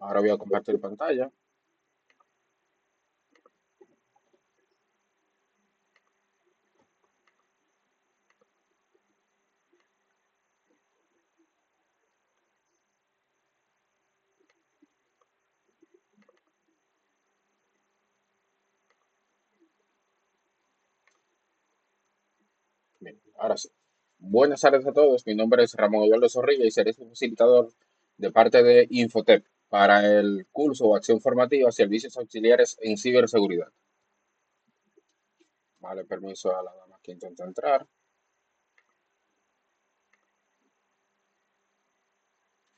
Ahora voy a compartir pantalla. Bien, ahora sí. Buenas tardes a todos. Mi nombre es Ramón Eduardo Zorrilla y seré su facilitador de parte de Infotep para el curso o acción formativa Servicios Auxiliares en Ciberseguridad. Vale, permiso a la dama que intenta entrar.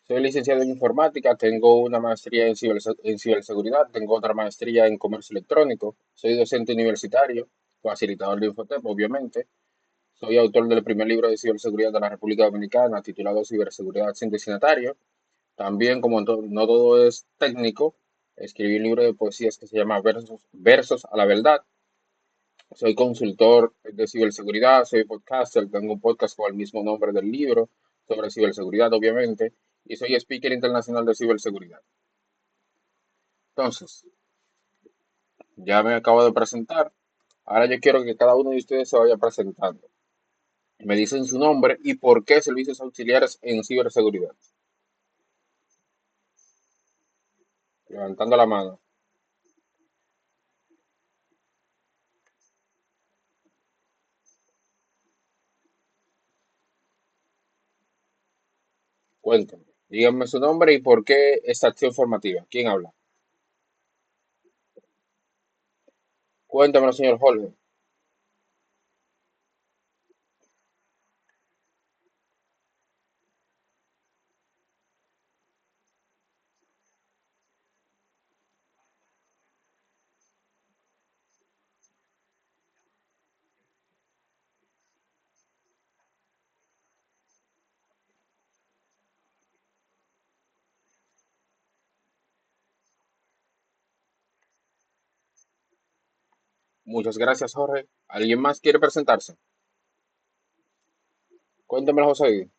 Soy licenciado en informática, tengo una maestría en ciberseguridad, tengo otra maestría en comercio electrónico, soy docente universitario, facilitador de Infotep, obviamente. Soy autor del primer libro de ciberseguridad de la República Dominicana, titulado Ciberseguridad sin destinatario. También, como no todo es técnico, escribí un libro de poesías que se llama Versos a la Verdad. Soy consultor de ciberseguridad, soy podcaster, tengo un podcast con el mismo nombre del libro, sobre ciberseguridad, obviamente, y soy speaker internacional de ciberseguridad. Entonces, ya me acabo de presentar. Ahora yo quiero que cada uno de ustedes se vaya presentando. Me dicen su nombre y por qué servicios auxiliares en ciberseguridad. Levantando la mano. Cuéntenme. Díganme su nombre y por qué esta acción formativa. ¿Quién habla? Cuéntamelo, señor Jorge. Muchas gracias, Jorge. ¿Alguien más quiere presentarse? Cuéntamelo, José.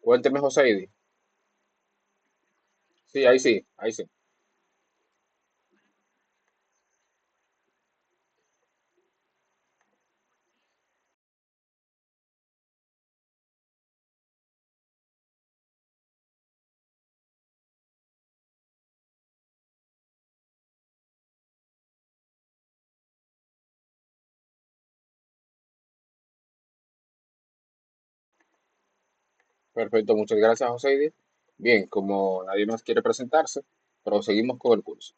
Cuénteme, José. Sí, ahí sí, ahí sí. Perfecto, muchas gracias, José. Bien, como nadie más quiere presentarse, proseguimos con el curso.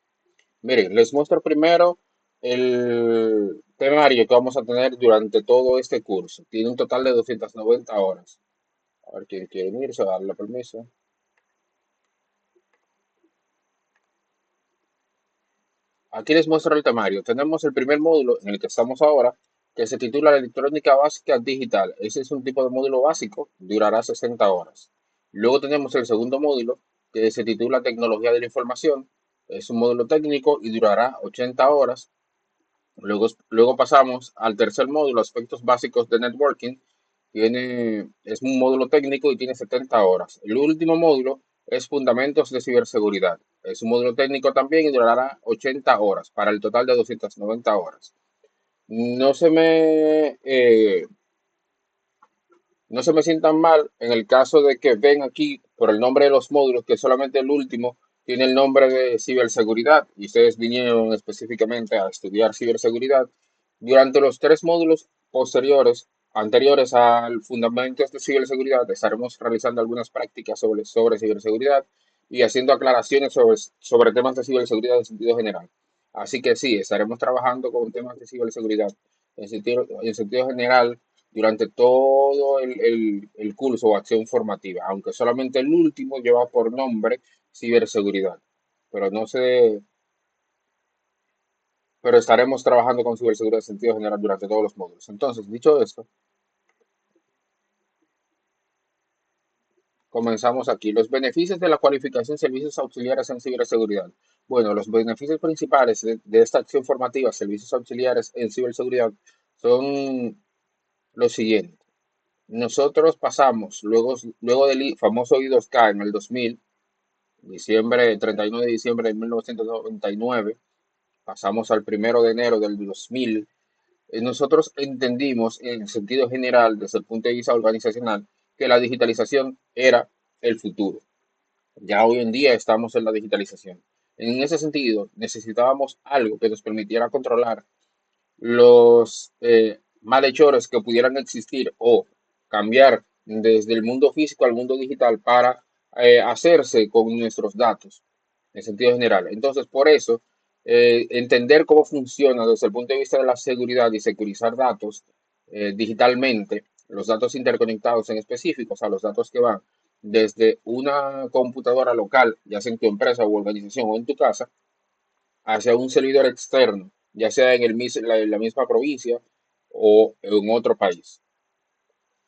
Miren, les muestro primero el temario que vamos a tener durante todo este curso. Tiene un total de 290 horas. A ver quién quiere unirse, darle permiso. Aquí les muestro el temario. Tenemos el primer módulo en el que estamos ahora, que se titula Electrónica Básica Digital. Ese es un tipo de módulo básico, durará 60 horas. Luego tenemos el segundo módulo, que se titula Tecnología de la Información. Es un módulo técnico y durará 80 horas. Luego pasamos al tercer módulo, Aspectos Básicos de Networking. Es un módulo técnico y tiene 70 horas. El último módulo es Fundamentos de Ciberseguridad. Es un módulo técnico también y durará 80 horas, para el total de 290 horas. No se me, eh, no se me sientan mal en el caso de que ven aquí por el nombre de los módulos que solamente el último tiene el nombre de ciberseguridad y ustedes vinieron específicamente a estudiar ciberseguridad. Durante los tres módulos posteriores, anteriores al Fundamentos de Ciberseguridad, estaremos realizando algunas prácticas sobre ciberseguridad y haciendo aclaraciones sobre temas de ciberseguridad en sentido general. Así que sí, estaremos trabajando con temas de ciberseguridad en sentido general durante todo el curso o acción formativa, aunque solamente el último lleva por nombre ciberseguridad. Pero no sé, pero estaremos trabajando con ciberseguridad en sentido general durante todos los módulos. Entonces, dicho esto, comenzamos aquí. Los beneficios de la cualificación Servicios Auxiliares en Ciberseguridad. Bueno, los beneficios principales de esta acción formativa, Servicios Auxiliares en Ciberseguridad, son lo siguiente. Nosotros pasamos, luego del famoso I2K en el 2000, 31 de diciembre de 1999, pasamos al 1 de enero del 2000. Nosotros entendimos en sentido general, desde el punto de vista organizacional, que la digitalización era el futuro. Ya hoy en día estamos en la digitalización. En ese sentido, necesitábamos algo que nos permitiera controlar los malhechores que pudieran existir o cambiar desde el mundo físico al mundo digital para hacerse con nuestros datos, en sentido general. Entonces, por eso, entender cómo funciona desde el punto de vista de la seguridad y securizar datos digitalmente, los datos interconectados en específico, o sea, los datos que van desde una computadora local, ya sea en tu empresa o organización o en tu casa, hacia un servidor externo, ya sea en la misma provincia o en otro país,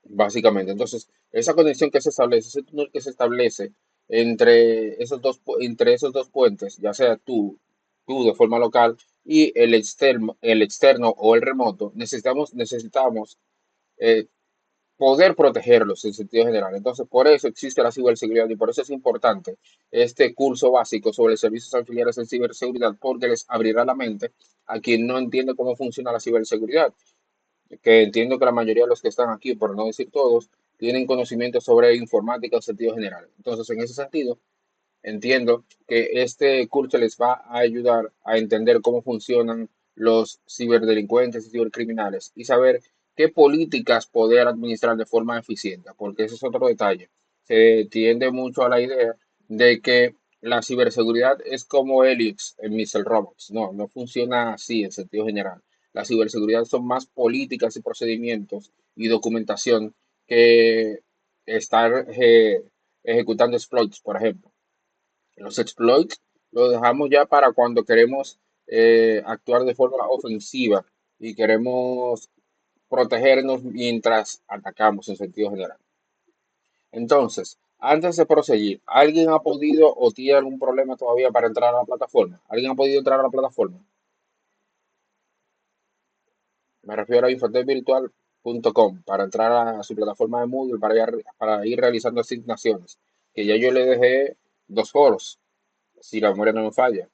básicamente. Entonces, esa conexión que se establece, ese túnel que se establece entre esos dos puentes, ya sea tú de forma local y el externo o el remoto, necesitamos eh, poder protegerlos en sentido general. Entonces, por eso existe la ciberseguridad y por eso es importante este curso básico sobre servicios auxiliares en ciberseguridad, porque les abrirá la mente a quien no entiende cómo funciona la ciberseguridad, que entiendo que la mayoría de los que están aquí, por no decir todos, tienen conocimiento sobre informática en sentido general. Entonces, en ese sentido, entiendo que este curso les va a ayudar a entender cómo funcionan los ciberdelincuentes y cibercriminales y saber qué políticas poder administrar de forma eficiente, porque ese es otro detalle. Se tiende mucho a la idea de que la ciberseguridad es como Helix en Missile Robots. No, no funciona así en sentido general. La ciberseguridad son más políticas y procedimientos y documentación que estar ejecutando exploits, por ejemplo. Los exploits los dejamos ya para cuando queremos actuar de forma ofensiva y queremos protegernos mientras atacamos en sentido general. Entonces, antes de proseguir, ¿alguien ha podido o tiene algún problema todavía para entrar a la plataforma? ¿Alguien ha podido entrar a la plataforma? Me refiero a infotecvirtual.com para entrar a su plataforma de Moodle para ir realizando asignaciones. Que ya yo le dejé dos foros, si la memoria no me falla.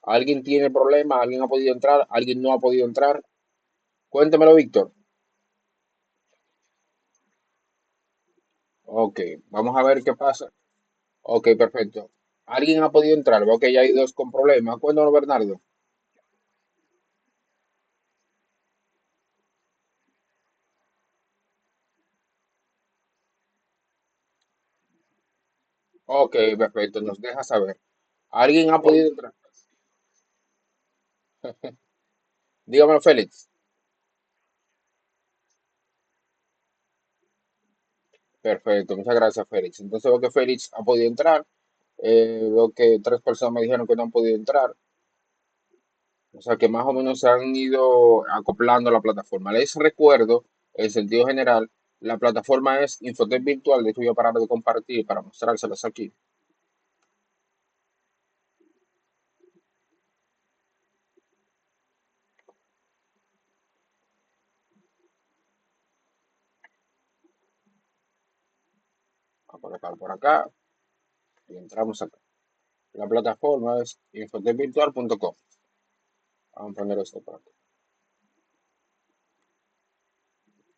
¿Alguien tiene problemas? ¿Alguien ha podido entrar? ¿Alguien no ha podido entrar? Cuéntemelo, Víctor. Ok, vamos a ver qué pasa. Ok, perfecto. ¿Alguien ha podido entrar? Veo que ya hay dos con problemas. Cuéntanos, Bernardo. Ok, perfecto. Nos deja saber. ¿Alguien ha podido entrar? Dígamelo, Félix. Perfecto, muchas gracias, Félix. Entonces veo que Félix ha podido entrar. Veo que tres personas me dijeron que no han podido entrar. O sea que más o menos se han ido acoplando a la plataforma. Les recuerdo, en sentido general, la plataforma es Infotec Virtual. De hecho, voy a parar de compartir para mostrárselas aquí. Voy a colocar por acá y entramos acá. La plataforma es infotecvirtual.com. Vamos a poner esto por acá.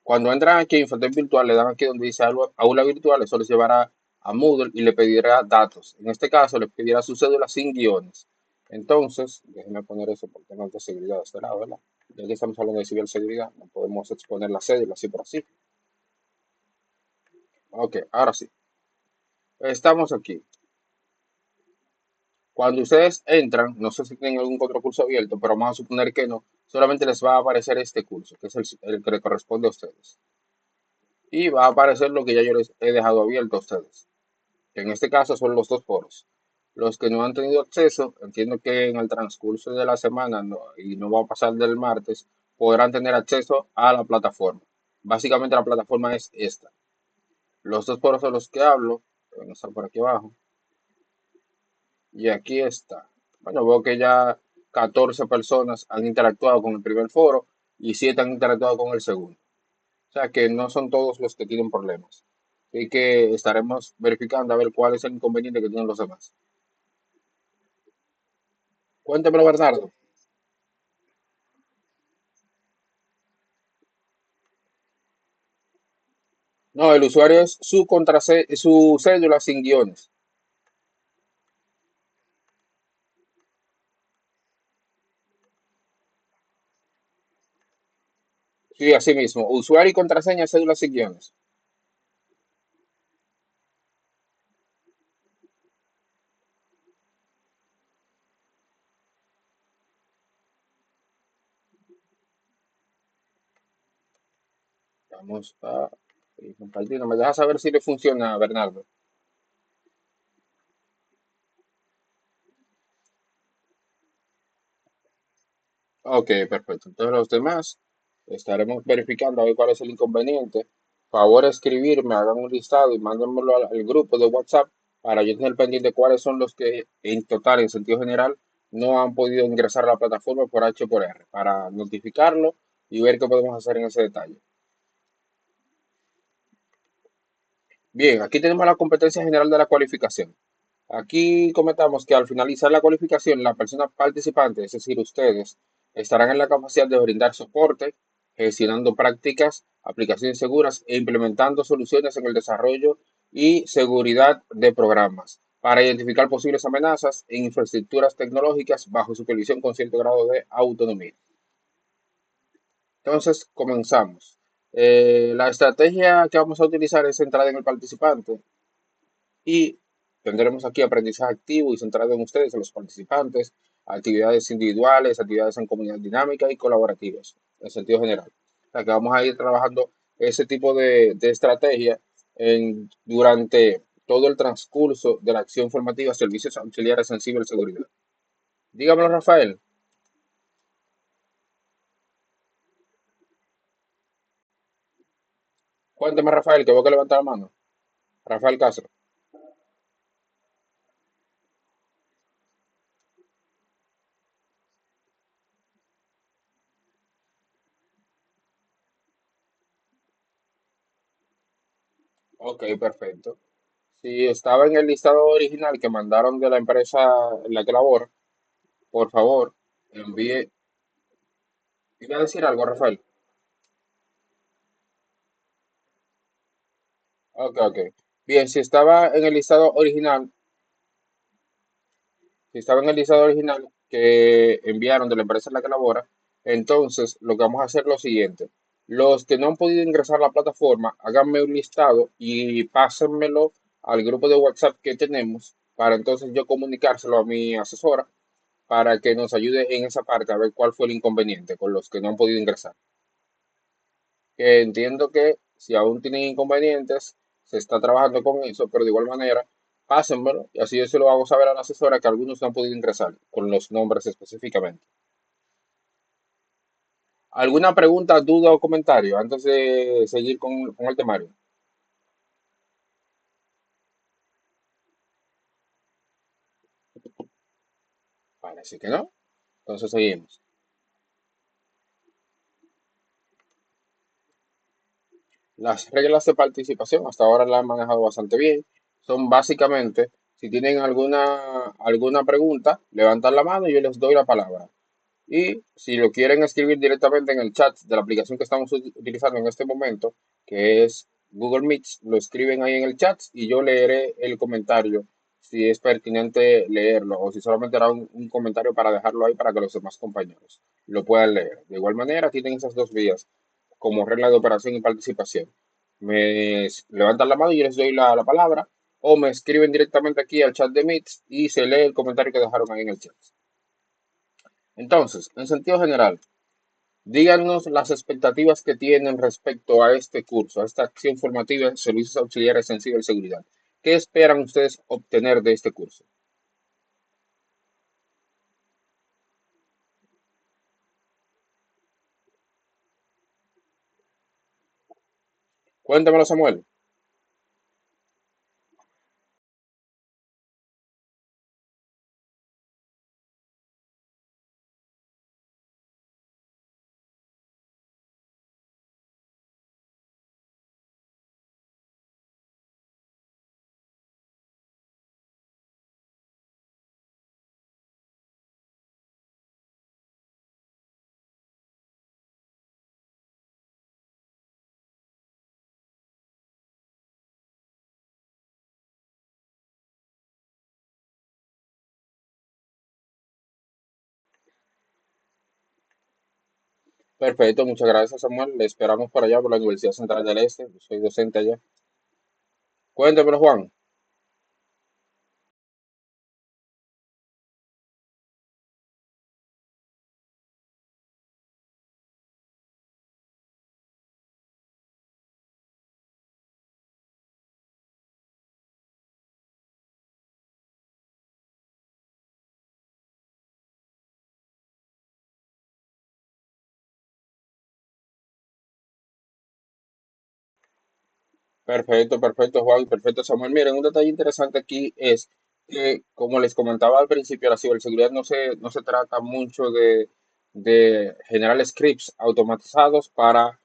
Cuando entran aquí en Infotec Virtual, le dan aquí donde dice aula virtual, eso les llevará a Moodle y le pedirá datos. En este caso, le pedirá su cédula sin guiones. Entonces, déjenme poner eso por temas de seguridad de este lado, ¿verdad? Ya que estamos hablando de ciberseguridad, no podemos exponer la cédula así por así. Ok, ahora sí. Estamos aquí. Cuando ustedes entran, no sé si tienen algún otro curso abierto, pero vamos a suponer que no, solamente les va a aparecer este curso, que es el que le corresponde a ustedes. Y va a aparecer lo que ya yo les he dejado abierto a ustedes, que en este caso son los dos foros. Los que no han tenido acceso, entiendo que en el transcurso de la semana, y no va a pasar del martes, podrán tener acceso a la plataforma. Básicamente la plataforma es esta. Los dos foros de los que hablo, que van a estar por aquí abajo, y aquí está. Bueno, veo que ya 14 personas han interactuado con el primer foro y 7 han interactuado con el segundo. sea que no son todos los que tienen problemas. Así que estaremos verificando a ver cuál es el inconveniente que tienen los demás. Cuéntemelo, Bernardo. No, el usuario es su cédula sin guiones. Sí, así mismo. Usuario y contraseña, cédula sin guiones. Vamos a compartir. ¿Me dejas saber si le funciona, Bernardo? Ok, perfecto. Entonces los demás estaremos verificando a ver cuál es el inconveniente. Favor escribirme, hagan un listado y mándenmelo al grupo de WhatsApp para yo tener pendiente cuáles son los que en total, en sentido general, no han podido ingresar a la plataforma por H por R, para notificarlo y ver qué podemos hacer en ese detalle. Bien, aquí tenemos la competencia general de la cualificación. Aquí comentamos que al finalizar la cualificación, la persona participante, es decir, ustedes, estarán en la capacidad de brindar soporte, gestionando prácticas, aplicaciones seguras e implementando soluciones en el desarrollo y seguridad de programas para identificar posibles amenazas en infraestructuras tecnológicas bajo supervisión con cierto grado de autonomía. Entonces, comenzamos. La estrategia que vamos a utilizar es centrada en el participante y tendremos aquí aprendizaje activo y centrado en ustedes, en los participantes, actividades individuales, actividades en comunidad dinámica y colaborativas, en sentido general. O sea que vamos a ir trabajando ese tipo de estrategia durante todo el transcurso de la acción formativa Servicios Auxiliares en Ciberseguridad. Dígamelo, Rafael. Cuénteme, Rafael, que vos que levantar la mano. Rafael Castro. Ok, perfecto. Si estaba en el listado original que mandaron de la empresa en la que labora, por favor, envíe. Iba a decir algo, Rafael. Ok, ok. Bien, si estaba en el listado original que enviaron de la empresa en la que labora, entonces lo que vamos a hacer es lo siguiente. Los que no han podido ingresar a la plataforma, háganme un listado y pásenmelo al grupo de WhatsApp que tenemos para entonces yo comunicárselo a mi asesora para que nos ayude en esa parte a ver cuál fue el inconveniente con los que no han podido ingresar. Que entiendo que si aún tienen inconvenientes, se está trabajando con eso, pero de igual manera, pásenmelo y así yo se lo hago saber a la asesora que algunos no han podido ingresar, con los nombres específicamente. ¿Alguna pregunta, duda o comentario antes de seguir con el temario? Parece que no. Entonces seguimos. Las reglas de participación hasta ahora las han manejado bastante bien. Son básicamente, si tienen alguna pregunta, levantan la mano y yo les doy la palabra. Y si lo quieren escribir directamente en el chat de la aplicación que estamos utilizando en este momento, que es Google Meets, lo escriben ahí en el chat y yo leeré el comentario si es pertinente leerlo o si solamente era un comentario para dejarlo ahí para que los demás compañeros lo puedan leer. De igual manera, tienen esas dos vías como regla de operación y participación. Me levantan la mano y yo les doy la palabra o me escriben directamente aquí al chat de Meets y se lee el comentario que dejaron ahí en el chat. Entonces, en sentido general, díganos las expectativas que tienen respecto a este curso, a esta acción formativa en servicios auxiliares en ciberseguridad. ¿Qué esperan ustedes obtener de este curso? Cuéntamelo, Samuel. Perfecto, muchas gracias, Samuel. Le esperamos por allá por la Universidad Central del Este. Yo soy docente allá. Cuéntemelo, Juan. Perfecto, perfecto, Juan, perfecto, Samuel. Miren, un detalle interesante aquí es que, como les comentaba al principio, la ciberseguridad no se trata mucho de generar scripts automatizados para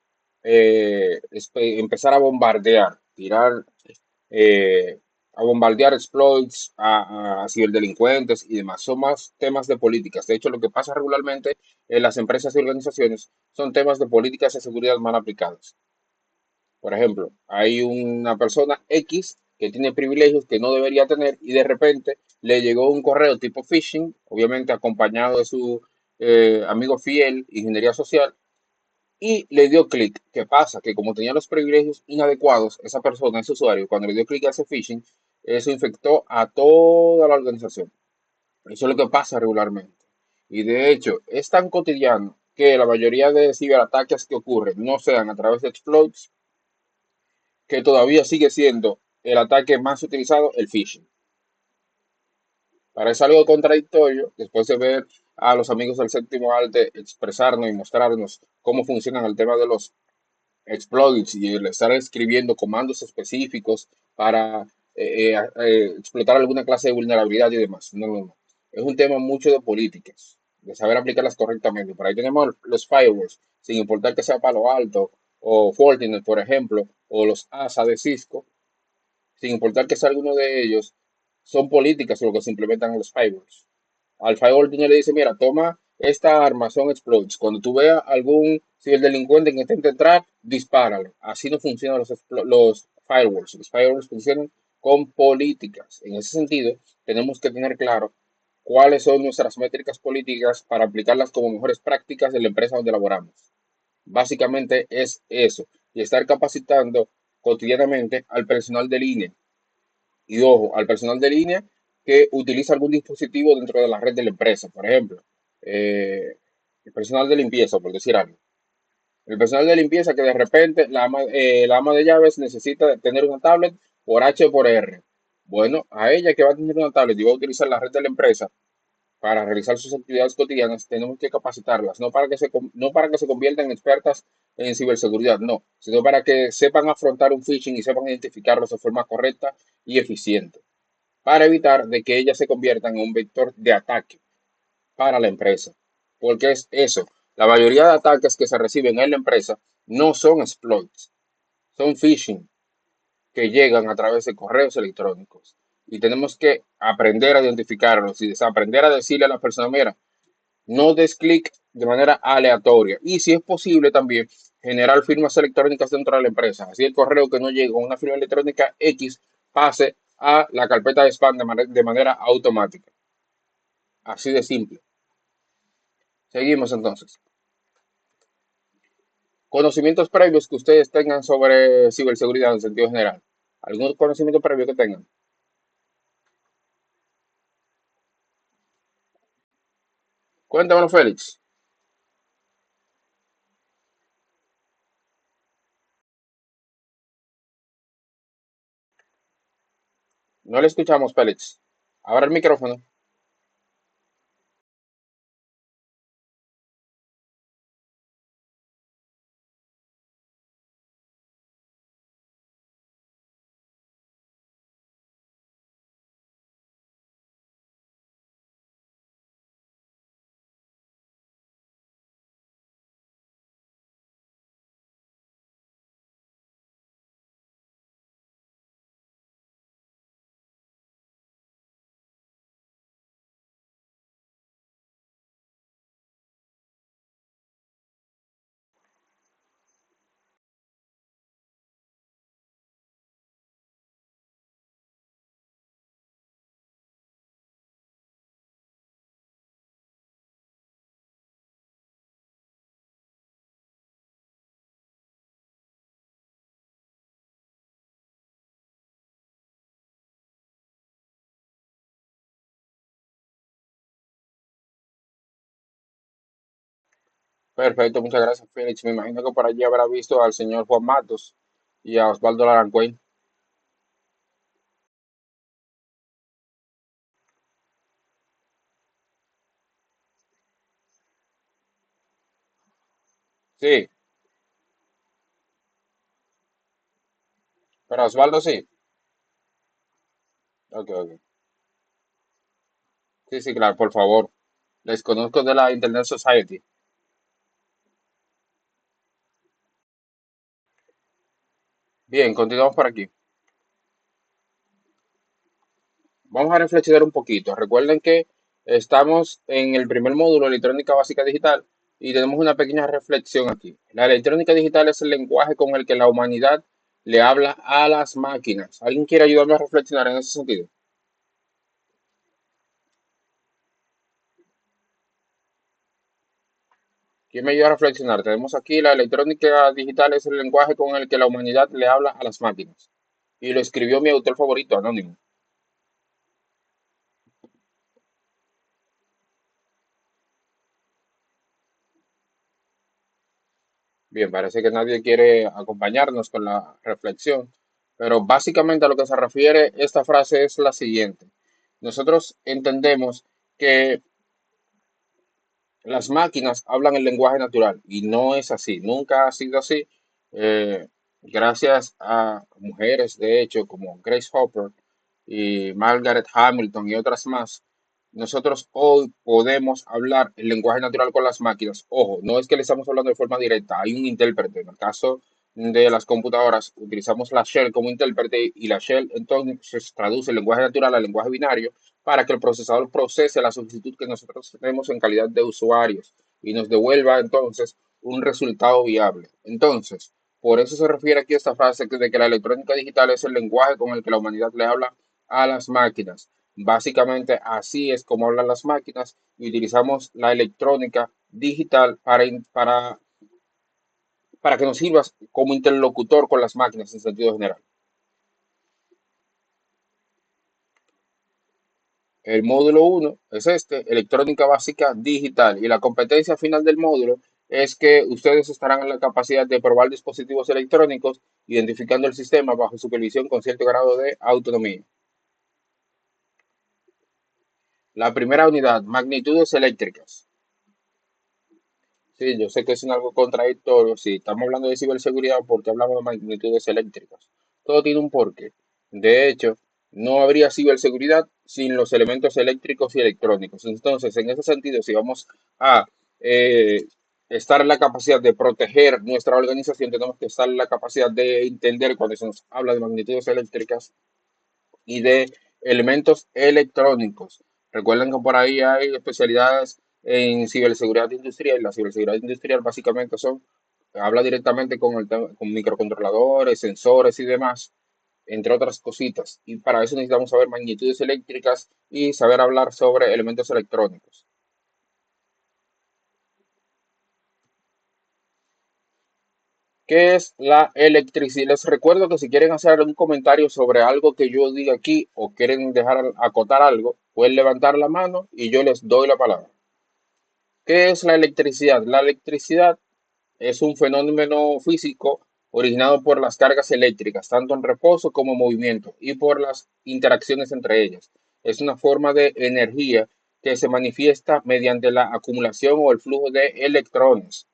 empezar a bombardear, tirar, eh, a bombardear exploits a ciberdelincuentes y demás. Son más temas de políticas. De hecho, lo que pasa regularmente en las empresas y organizaciones son temas de políticas de seguridad mal aplicadas. Por ejemplo, hay una persona X que tiene privilegios que no debería tener y de repente le llegó un correo tipo phishing, obviamente acompañado de su amigo fiel, ingeniería social, y le dio clic. ¿Qué pasa? Que como tenía los privilegios inadecuados, esa persona, ese usuario, cuando le dio clic a ese phishing, eso infectó a toda la organización. Eso es lo que pasa regularmente. Y de hecho, es tan cotidiano que la mayoría de ciberataques que ocurren no sean a través de exploits, que todavía sigue siendo el ataque más utilizado, el phishing. Parece algo contradictorio después de ver a los amigos del séptimo arte expresarnos y mostrarnos cómo funcionan el tema de los exploits y el estar escribiendo comandos específicos para explotar alguna clase de vulnerabilidad y demás. No, no, no. Es un tema mucho de políticas, de saber aplicarlas correctamente. Por ahí tenemos los firewalls, sin importar que sea Palo Alto o Fortinet, por ejemplo, o los ASA de Cisco, sin importar que sea alguno de ellos, son políticas lo que se implementan en los firewalls. Al firewall tú no le dices, mira, toma esta arma, son exploits. Cuando tú veas algún ciberdelincuente que intente entrar, dispáralo. Así no funcionan los firewalls. Los firewalls funcionan con políticas. En ese sentido, tenemos que tener claro cuáles son nuestras métricas políticas para aplicarlas como mejores prácticas de la empresa donde laboramos. Básicamente es eso. Y estar capacitando cotidianamente al personal de línea y ojo, al personal de línea que utiliza algún dispositivo dentro de la red de la empresa. Por ejemplo, eh, el personal de limpieza, por decir algo. El personal de limpieza que de repente la ama de llaves necesita tener una tablet por H o por R. Bueno, a ella que va a tener una tablet y va a utilizar la red de la empresa para realizar sus actividades cotidianas, tenemos que capacitarlas, no para que se conviertan en expertas en ciberseguridad, no, sino para que sepan afrontar un phishing y sepan identificarlos de forma correcta y eficiente para evitar de que ellas se conviertan en un vector de ataque para la empresa. Porque es eso, la mayoría de ataques que se reciben en la empresa no son exploits, son phishing que llegan a través de correos electrónicos. Y tenemos que aprender a identificarlos y desaprender a decirle a la persona, mira, no des clic de manera aleatoria. Y si es posible también generar firmas electrónicas dentro de la empresa. Así el correo que no llegue con una firma electrónica X pase a la carpeta de spam de manera automática. Así de simple. Seguimos entonces. Conocimientos previos que ustedes tengan sobre ciberseguridad en sentido general. ¿Algún conocimiento previo que tengan? Cuéntamelo, Félix. No le escuchamos, Félix. Ahora el micrófono. Perfecto, muchas gracias, Félix. Me imagino que por allí habrá visto al señor Juan Matos y a Osvaldo Larancuey. Sí, pero Osvaldo sí. Ok, ok. Sí, sí, claro, por favor. Les conozco de la Internet Society. Bien, continuamos por aquí. Vamos a reflexionar un poquito. Recuerden que estamos en el primer módulo, electrónica básica digital, y tenemos una pequeña reflexión aquí. La electrónica digital es el lenguaje con el que la humanidad le habla a las máquinas. ¿Alguien quiere ayudarme a reflexionar en ese sentido? ¿Quién me ayuda a reflexionar? Tenemos aquí la electrónica digital es el lenguaje con el que la humanidad le habla a las máquinas. Y lo escribió mi autor favorito, Anónimo. Bien, parece que nadie quiere acompañarnos con la reflexión, pero básicamente a lo que se refiere esta frase es la siguiente. Nosotros entendemos que las máquinas hablan el lenguaje natural y no es así, nunca ha sido así. Eh, Gracias a mujeres, de hecho, como Grace Hopper y Margaret Hamilton y otras más, nosotros hoy podemos hablar el lenguaje natural con las máquinas. Ojo, no es que le estamos hablando de forma directa, hay un intérprete. En el caso de las computadoras, utilizamos la shell como intérprete y la shell entonces traduce el lenguaje natural al lenguaje binario para que el procesador procese la solicitud que nosotros tenemos en calidad de usuarios y nos devuelva entonces un resultado viable. Entonces, por eso se refiere aquí a esta frase de que la electrónica digital es el lenguaje con el que la humanidad le habla a las máquinas. Básicamente así es como hablan las máquinas y utilizamos la electrónica digital para que nos sirva como interlocutor con las máquinas en sentido general. El módulo uno es este, electrónica básica digital, y la competencia final del módulo es que ustedes estarán en la capacidad de probar dispositivos electrónicos, identificando el sistema bajo supervisión con cierto grado de autonomía. La primera unidad, magnitudes eléctricas. Sí, yo sé que es un algo contradictorio. Si estamos hablando de ciberseguridad, ¿por qué hablamos de magnitudes eléctricas? Todo tiene un porqué. De hecho, no habría ciberseguridad sin los elementos eléctricos y electrónicos. Entonces, en ese sentido, si vamos a eh, estar en la capacidad de proteger nuestra organización, tenemos que estar en la capacidad de entender cuando se nos habla de magnitudes eléctricas y de elementos electrónicos. Recuerden que por ahí hay especialidades en ciberseguridad industrial. La ciberseguridad industrial básicamente habla directamente con microcontroladores, sensores y demás, entre otras cositas. Y para eso necesitamos saber magnitudes eléctricas y saber hablar sobre elementos electrónicos. ¿Qué es la electricidad? Les recuerdo que si quieren hacer un comentario sobre algo que yo diga aquí o quieren dejar acotar algo, pueden levantar la mano y yo les doy la palabra. ¿Qué es la electricidad? La electricidad es un fenómeno físico originado por las cargas eléctricas, tanto en reposo como en movimiento, y por las interacciones entre ellas. Es una forma de energía que se manifiesta mediante la acumulación o el flujo de electrones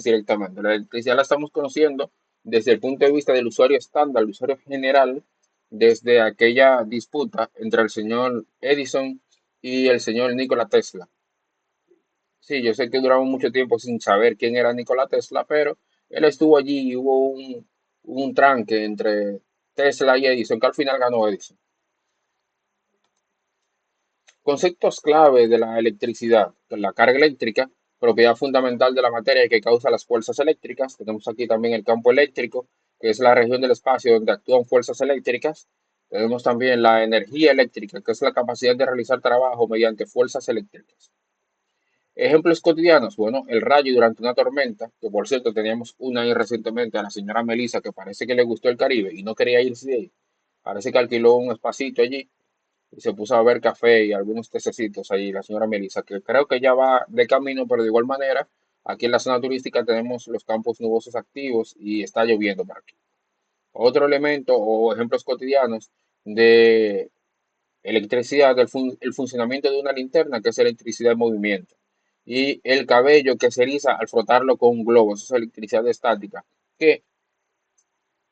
directamente. La electricidad la estamos conociendo desde el punto de vista del usuario estándar, el usuario general, desde aquella disputa entre el señor Edison y el señor Nikola Tesla. Sí, yo sé que duramos mucho tiempo sin saber quién era Nikola Tesla, pero él estuvo allí y hubo un tranque entre Tesla y Edison, que al final ganó Edison. Conceptos clave de la electricidad: la carga eléctrica, propiedad fundamental de la materia que causa las fuerzas eléctricas. Tenemos aquí también el campo eléctrico, que es la región del espacio donde actúan fuerzas eléctricas. Tenemos también la energía eléctrica, que es la capacidad de realizar trabajo mediante fuerzas eléctricas. Ejemplos cotidianos, bueno, el rayo durante una tormenta, que por cierto teníamos una ahí recientemente a la señora Melissa, que parece que le gustó el Caribe y no quería irse de ahí. Parece que alquiló un espacito allí y se puso a ver café y algunos tececitos allí, la señora Melissa, que creo que ya va de camino, pero de igual manera Aquí en la zona turística tenemos los campos nubosos activos y está lloviendo por aquí. Otro elemento o ejemplos cotidianos de electricidad, el funcionamiento de una linterna, que es electricidad en movimiento, y el cabello que se eriza al frotarlo con un globo, eso es electricidad estática, que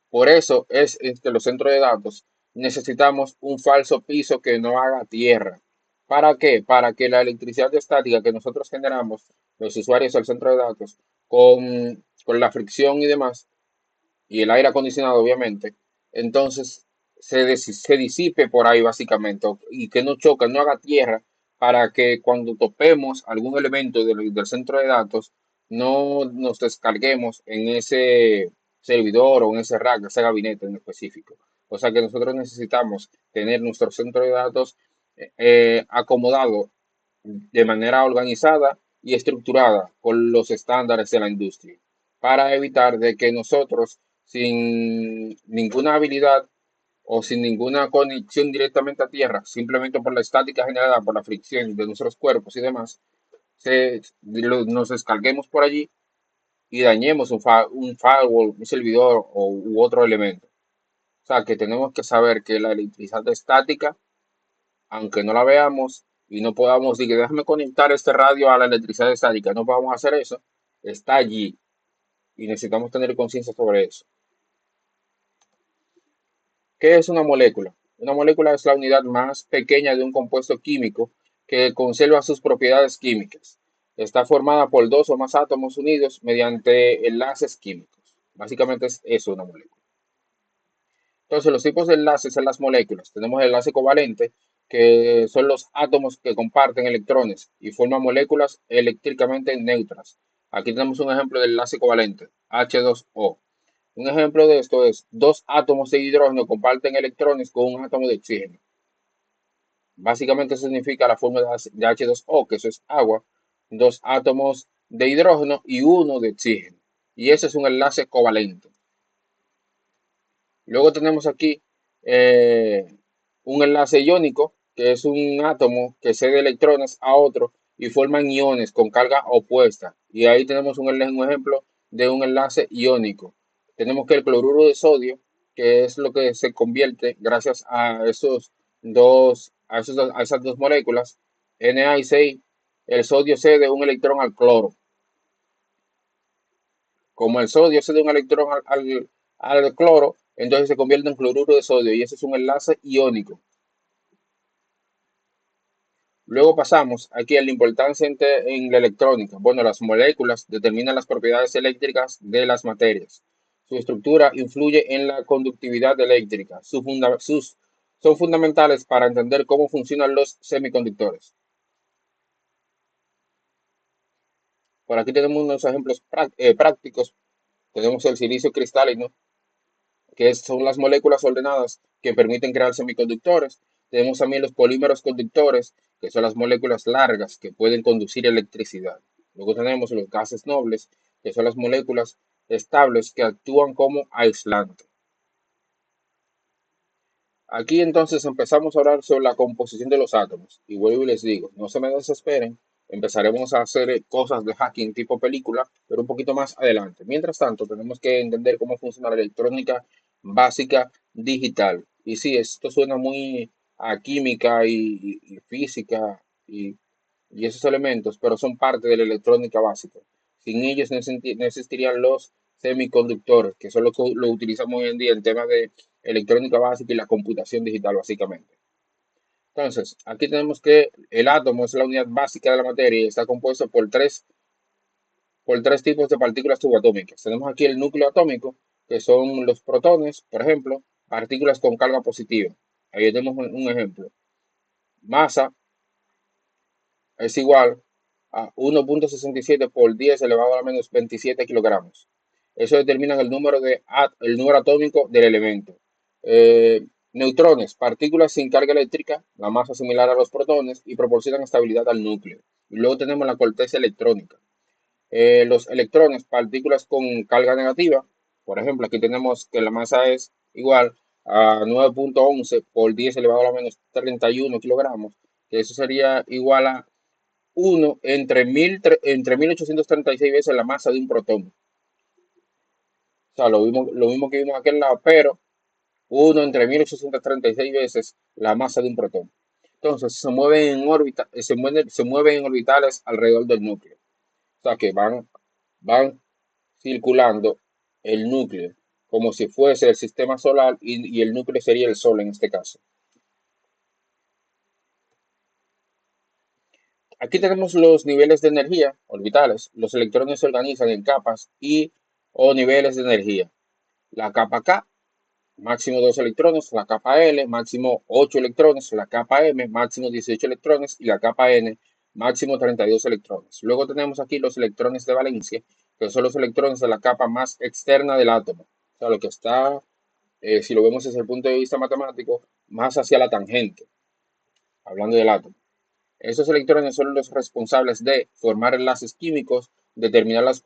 por eso es que los centros de datos necesitamos un falso piso que no haga tierra. ¿Para qué? Para que la electricidad estática que nosotros generamos, los usuarios del centro de datos, con la fricción y demás, y el aire acondicionado, obviamente, entonces se disipe por ahí básicamente y que no choque, no haga tierra para que cuando topemos algún elemento del centro de datos no nos descarguemos en ese servidor o en ese rack, ese gabinete en específico. O sea que nosotros necesitamos tener nuestro centro de datos acomodado de manera organizada y estructurada con los estándares de la industria para evitar de que nosotros sin ninguna habilidad o sin ninguna conexión directamente a tierra, simplemente por la estática generada por la fricción de nuestros cuerpos y demás, nos descarguemos por allí y dañemos un firewall, un servidor u otro elemento. O sea que tenemos que saber que la electricidad estática, aunque no la veamos y no podamos decir, déjame conectar este radio a la electricidad estática, no podamos hacer eso, está allí y necesitamos tener conciencia sobre eso. ¿Qué es una molécula? Una molécula es la unidad más pequeña de un compuesto químico que conserva sus propiedades químicas. Está formada por dos o más átomos unidos mediante enlaces químicos. Básicamente es eso una molécula. Entonces, los tipos de enlaces en las moléculas. Tenemos el enlace covalente, que son los átomos que comparten electrones y forman moléculas eléctricamente neutras. Aquí tenemos un ejemplo del enlace covalente, H2O. Un ejemplo de esto es dos átomos de hidrógeno comparten electrones con un átomo de oxígeno. Básicamente eso significa la fórmula de H2O, que eso es agua, dos átomos de hidrógeno y uno de oxígeno. Y ese es un enlace covalente. Luego tenemos aquí eh, un enlace iónico, que es un átomo que cede electrones a otro y forman iones con carga opuesta. Y ahí tenemos un ejemplo de un enlace iónico. Tenemos que el cloruro de sodio, que es lo que se convierte gracias a a esas dos moléculas, Na y Ci, el sodio cede un electrón al cloro. Como el sodio cede un electrón al cloro, entonces se convierte en cloruro de sodio y ese es un enlace iónico. Luego pasamos aquí a la importancia en la electrónica. Bueno, las moléculas determinan las propiedades eléctricas de las materias. Su estructura influye en la conductividad eléctrica. Son fundamentales para entender cómo funcionan los semiconductores. Por aquí tenemos unos ejemplos prácticos. Tenemos el silicio cristalino, que son las moléculas ordenadas que permiten crear semiconductores. Tenemos también los polímeros conductores, que son las moléculas largas que pueden conducir electricidad. Luego tenemos los gases nobles, que son las moléculas estables que actúan como aislante. Aquí entonces empezamos a hablar sobre la composición de los átomos. Y vuelvo y les digo, no se me desesperen, empezaremos a hacer cosas de hacking tipo película, pero un poquito más adelante. Mientras tanto, tenemos que entender cómo funciona la electrónica básica digital. Y sí, esto suena muy a química y física y esos elementos, pero son parte de la electrónica básica. Sin ellos no existirían los semiconductores, que son los que lo utilizamos hoy en día en temas de electrónica básica y la computación digital, básicamente. Entonces, aquí tenemos que el átomo es la unidad básica de la materia y está compuesto por tres tipos de partículas subatómicas. Tenemos aquí el núcleo atómico, que son los protones, por ejemplo, partículas con carga positiva. Ahí tenemos un ejemplo. Masa es igual a 1,67 por 10 elevado a la menos 27 kilogramos. Eso determina el número atómico del elemento. Neutrones, partículas sin carga eléctrica, la masa similar a los protones y proporcionan estabilidad al núcleo. Y luego tenemos la corteza electrónica. Los electrones, partículas con carga negativa, por ejemplo, aquí tenemos que la masa es igual a 9,11 por 10 elevado a la menos 31 kilogramos, que eso sería igual a uno entre 1836 veces la masa de un protón. O sea, lo mismo que vimos en aquel lado, pero uno entre 1836 veces la masa de un protón. Entonces, se mueven en órbita, se mueven en orbitales alrededor del núcleo. O sea, que van circulando el núcleo como si fuese el sistema solar y el núcleo sería el Sol en este caso. Aquí tenemos los niveles de energía orbitales. Los electrones se organizan en capas y o niveles de energía. La capa K, máximo 2 electrones, la capa L, máximo 8 electrones, la capa M, máximo 18 electrones y la capa N, máximo 32 electrones. Luego tenemos aquí los electrones de valencia, que son los electrones de la capa más externa del átomo. O sea, lo que está, si lo vemos desde el punto de vista matemático, más hacia la tangente, hablando del átomo. Esos electrones son los responsables de formar enlaces químicos, determinar las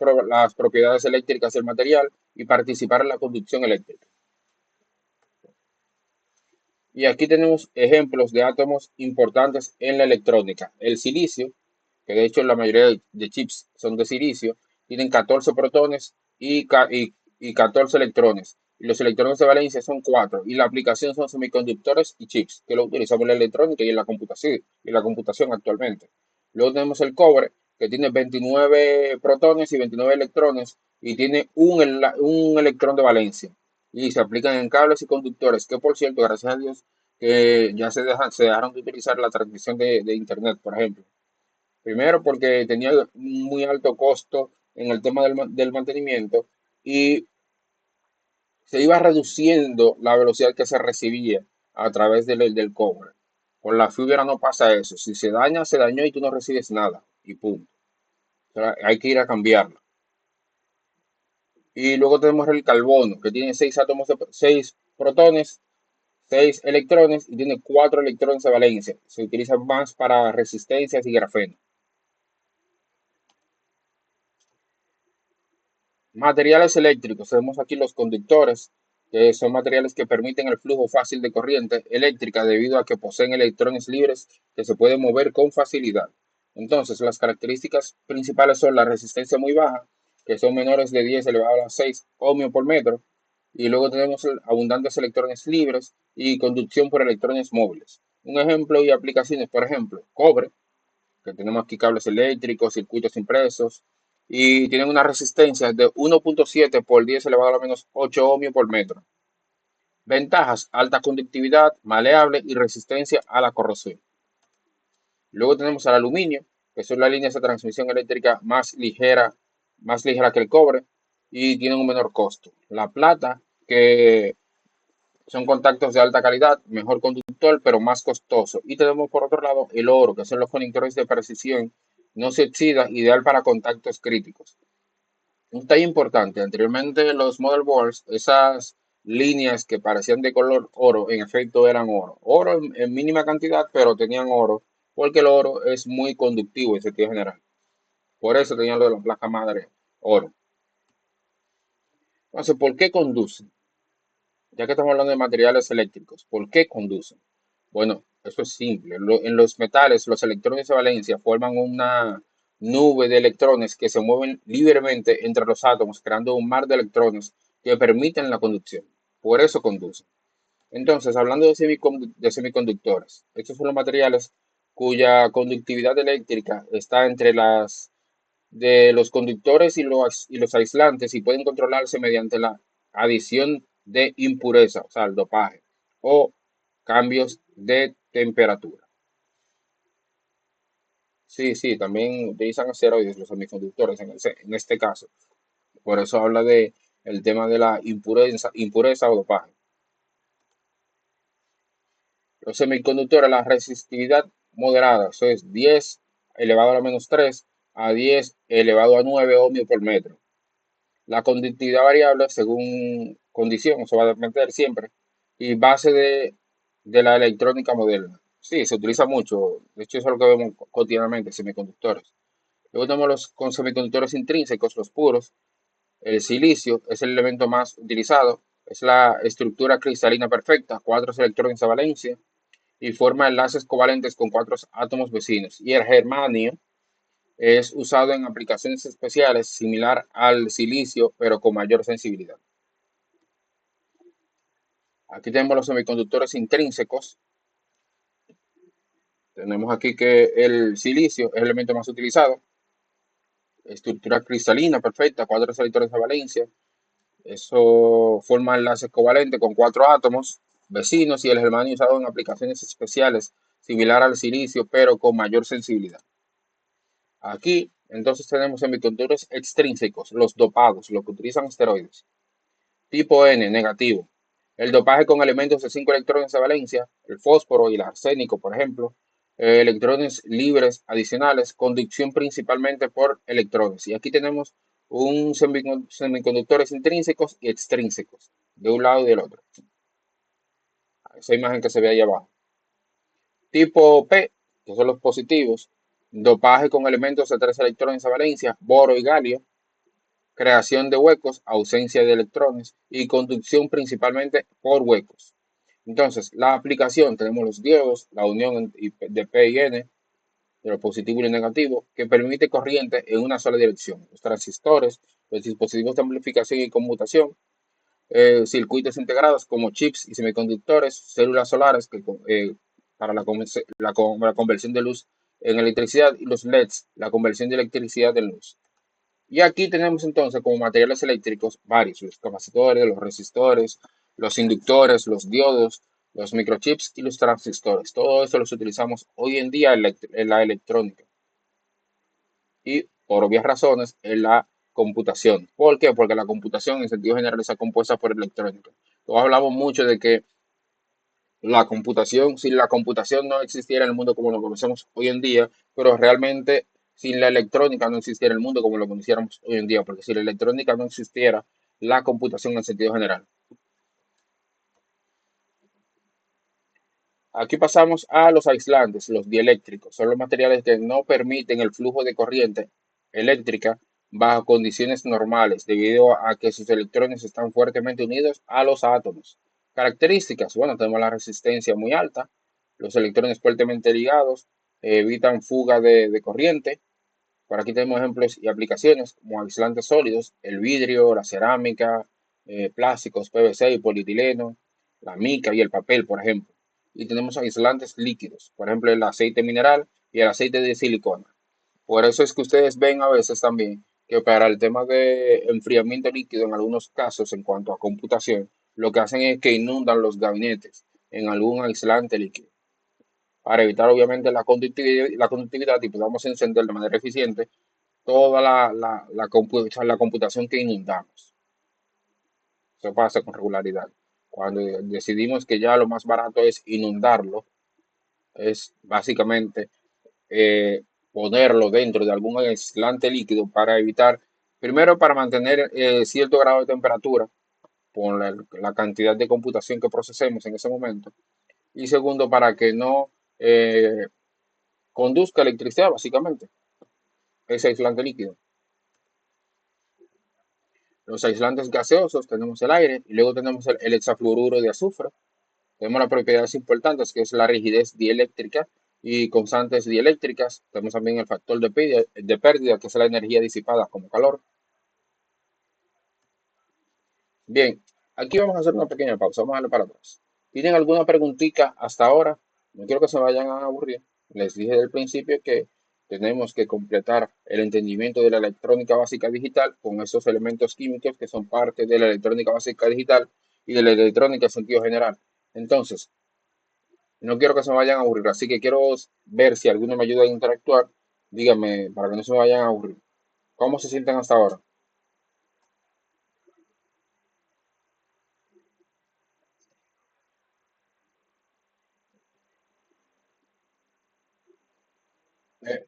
propiedades eléctricas del material y participar en la conducción eléctrica. Y aquí tenemos ejemplos de átomos importantes en la electrónica. El silicio, que de hecho la mayoría de chips son de silicio, tienen 14 protones y 14 electrones. Y los electrones de valencia son 4. Y la aplicación son semiconductores y chips, que lo utilizamos en la electrónica y en la computación actualmente. Luego tenemos el cobre, que tiene 29 protones y 29 electrones y tiene un electrón de valencia y se aplican en cables y conductores, que por cierto, gracias a Dios, que ya se dejaron de utilizar la transmisión de Internet, por ejemplo. Primero porque tenía un muy alto costo en el tema del mantenimiento y se iba reduciendo la velocidad que se recibía a través del cobre. Con la fibra no pasa eso. Si se daña, se dañó y tú no recibes nada. Y punto. O sea, hay que ir a cambiarla. Y luego tenemos el carbono, que tiene 6 protones, 6 electrones y tiene 4 electrones de valencia. Se utiliza más para resistencias y grafeno. Materiales eléctricos. Tenemos aquí los conductores, que son materiales que permiten el flujo fácil de corriente eléctrica debido a que poseen electrones libres que se pueden mover con facilidad. Entonces, las características principales son la resistencia muy baja, que son menores de 10 elevado a la 6 ohmios por metro, y luego tenemos abundantes electrones libres y conducción por electrones móviles. Un ejemplo y aplicaciones, por ejemplo, cobre, que tenemos aquí cables eléctricos, circuitos impresos, y tienen una resistencia de 1.7 por 10 elevado a la menos 8 ohmios por metro. Ventajas: alta conductividad, maleable y resistencia a la corrosión. Luego tenemos al aluminio, que son las líneas de transmisión eléctrica más ligera que el cobre y tienen un menor costo. La plata, que son contactos de alta calidad, mejor conductor, pero más costoso. Y tenemos por otro lado el oro, que son los conectores de precisión, no se oxida, ideal para contactos críticos. Un detalle importante, anteriormente los motherboards, esas líneas que parecían de color oro, en efecto eran oro. Oro en mínima cantidad, pero tenían oro, porque el oro es muy conductivo en sentido general. Por eso tenían lo de la placa madre oro. Entonces, ¿por qué conducen? Ya que estamos hablando de materiales eléctricos, ¿por qué conducen? Bueno, eso es simple. En los metales, los electrones de valencia forman una nube de electrones que se mueven libremente entre los átomos, creando un mar de electrones que permiten la conducción. Por eso conducen. Entonces, hablando de semiconductores, estos son los materiales cuya conductividad eléctrica está entre las de los conductores y los aislantes y pueden controlarse mediante la adición de impureza, o sea, el dopaje, o cambios de temperatura. Sí, sí, también utilizan asteroides los semiconductores en este caso. Por eso habla de el tema de la impureza o dopaje. Los semiconductores, la resistividad moderada, eso es 10 elevado a la menos 3 a 10 elevado a 9 ohmios por metro. La conductividad variable según condición, se va a depender siempre, y base de la electrónica moderna. Sí, se utiliza mucho, de hecho eso es lo que vemos cotidianamente, semiconductores. Luego tenemos los con semiconductores intrínsecos, los puros. El silicio es el elemento más utilizado, es la estructura cristalina perfecta, 4 electrones de valencia, y forma enlaces covalentes con 4 átomos vecinos. Y el germanio, Es usado en aplicaciones especiales similar al silicio, pero con mayor sensibilidad. Aquí tenemos los semiconductores intrínsecos. Tenemos aquí que el silicio es el elemento más utilizado. Estructura cristalina perfecta, cuatro electrones de valencia. Eso forma enlaces covalentes con cuatro átomos vecinos y el germanio usado en aplicaciones especiales similar al silicio, pero con mayor sensibilidad. Aquí entonces tenemos semiconductores extrínsecos, los dopados, los que utilizan esteroides. Tipo N, negativo. El dopaje con elementos de 5 electrones de valencia, el fósforo y el arsénico, por ejemplo. Electrones libres adicionales, conducción principalmente por electrones. Y aquí tenemos un semiconductores intrínsecos y extrínsecos, de un lado y del otro. Esa imagen que se ve ahí abajo. Tipo P, que son los positivos, dopaje con elementos de 3 electrones de valencia, boro y galio, creación de huecos, ausencia de electrones y conducción principalmente por huecos. Entonces, la aplicación, tenemos los diodos, la unión de P y N, de lo positivo y lo negativo, que permite corriente en una sola dirección. Los transistores, los dispositivos de amplificación y conmutación, circuitos integrados como chips y semiconductores, células solares para la conversión de luz en electricidad y los LEDs, la conversión de electricidad en luz. Y aquí tenemos entonces como materiales eléctricos varios, los capacitores, los resistores, los inductores, los diodos, los microchips y los transistores. Todo eso los utilizamos hoy en día en la electrónica y por obvias razones en la computación. ¿Por qué? Porque la computación en sentido general está compuesta por electrónica. Todos hablamos mucho de que la computación, si la computación no existiera en el mundo como lo conocemos hoy en día, pero realmente sin la electrónica no existiera el mundo como lo conociéramos hoy en día, porque si la electrónica no existiera, la computación en sentido general. Aquí pasamos a los aislantes, los dieléctricos. Son los materiales que no permiten el flujo de corriente eléctrica bajo condiciones normales, debido a que sus electrones están fuertemente unidos a los átomos. Características, bueno, tenemos la resistencia muy alta, los electrones fuertemente ligados, evitan fuga de corriente. Por aquí tenemos ejemplos y aplicaciones como aislantes sólidos, el vidrio, la cerámica, plásticos, PVC y polietileno, la mica y el papel, por ejemplo. Y tenemos aislantes líquidos, por ejemplo, el aceite mineral y el aceite de silicona. Por eso es que ustedes ven a veces también que para el tema de enfriamiento líquido, en algunos casos, en cuanto a computación, lo que hacen es que inundan los gabinetes en algún aislante líquido para evitar obviamente la conductividad y podamos encender de manera eficiente toda la computación que inundamos. Eso pasa con regularidad. Cuando decidimos que ya lo más barato es inundarlo, es básicamente eh, ponerlo dentro de algún aislante líquido para evitar, primero para mantener cierto grado de temperatura por la cantidad de computación que procesemos en ese momento, y segundo para que no conduzca electricidad, básicamente, ese aislante líquido. Los aislantes gaseosos, tenemos el aire y luego tenemos el hexafluoruro de azufre. Tenemos las propiedades importantes que es la rigidez dieléctrica y constantes dieléctricas. Tenemos también el factor de pérdida, que es la energía disipada como calor. Bien, aquí vamos a hacer una pequeña pausa, vamos a darle para atrás. ¿Tienen alguna preguntita hasta ahora? No quiero que se vayan a aburrir. Les dije del principio que tenemos que completar el entendimiento de la electrónica básica digital con esos elementos químicos que son parte de la electrónica básica digital y de la electrónica en sentido general. Entonces, no quiero que se me vayan a aburrir, así que quiero ver si alguno me ayuda a interactuar. Díganme, para que no se me vayan a aburrir. ¿Cómo se sienten hasta ahora? Eh,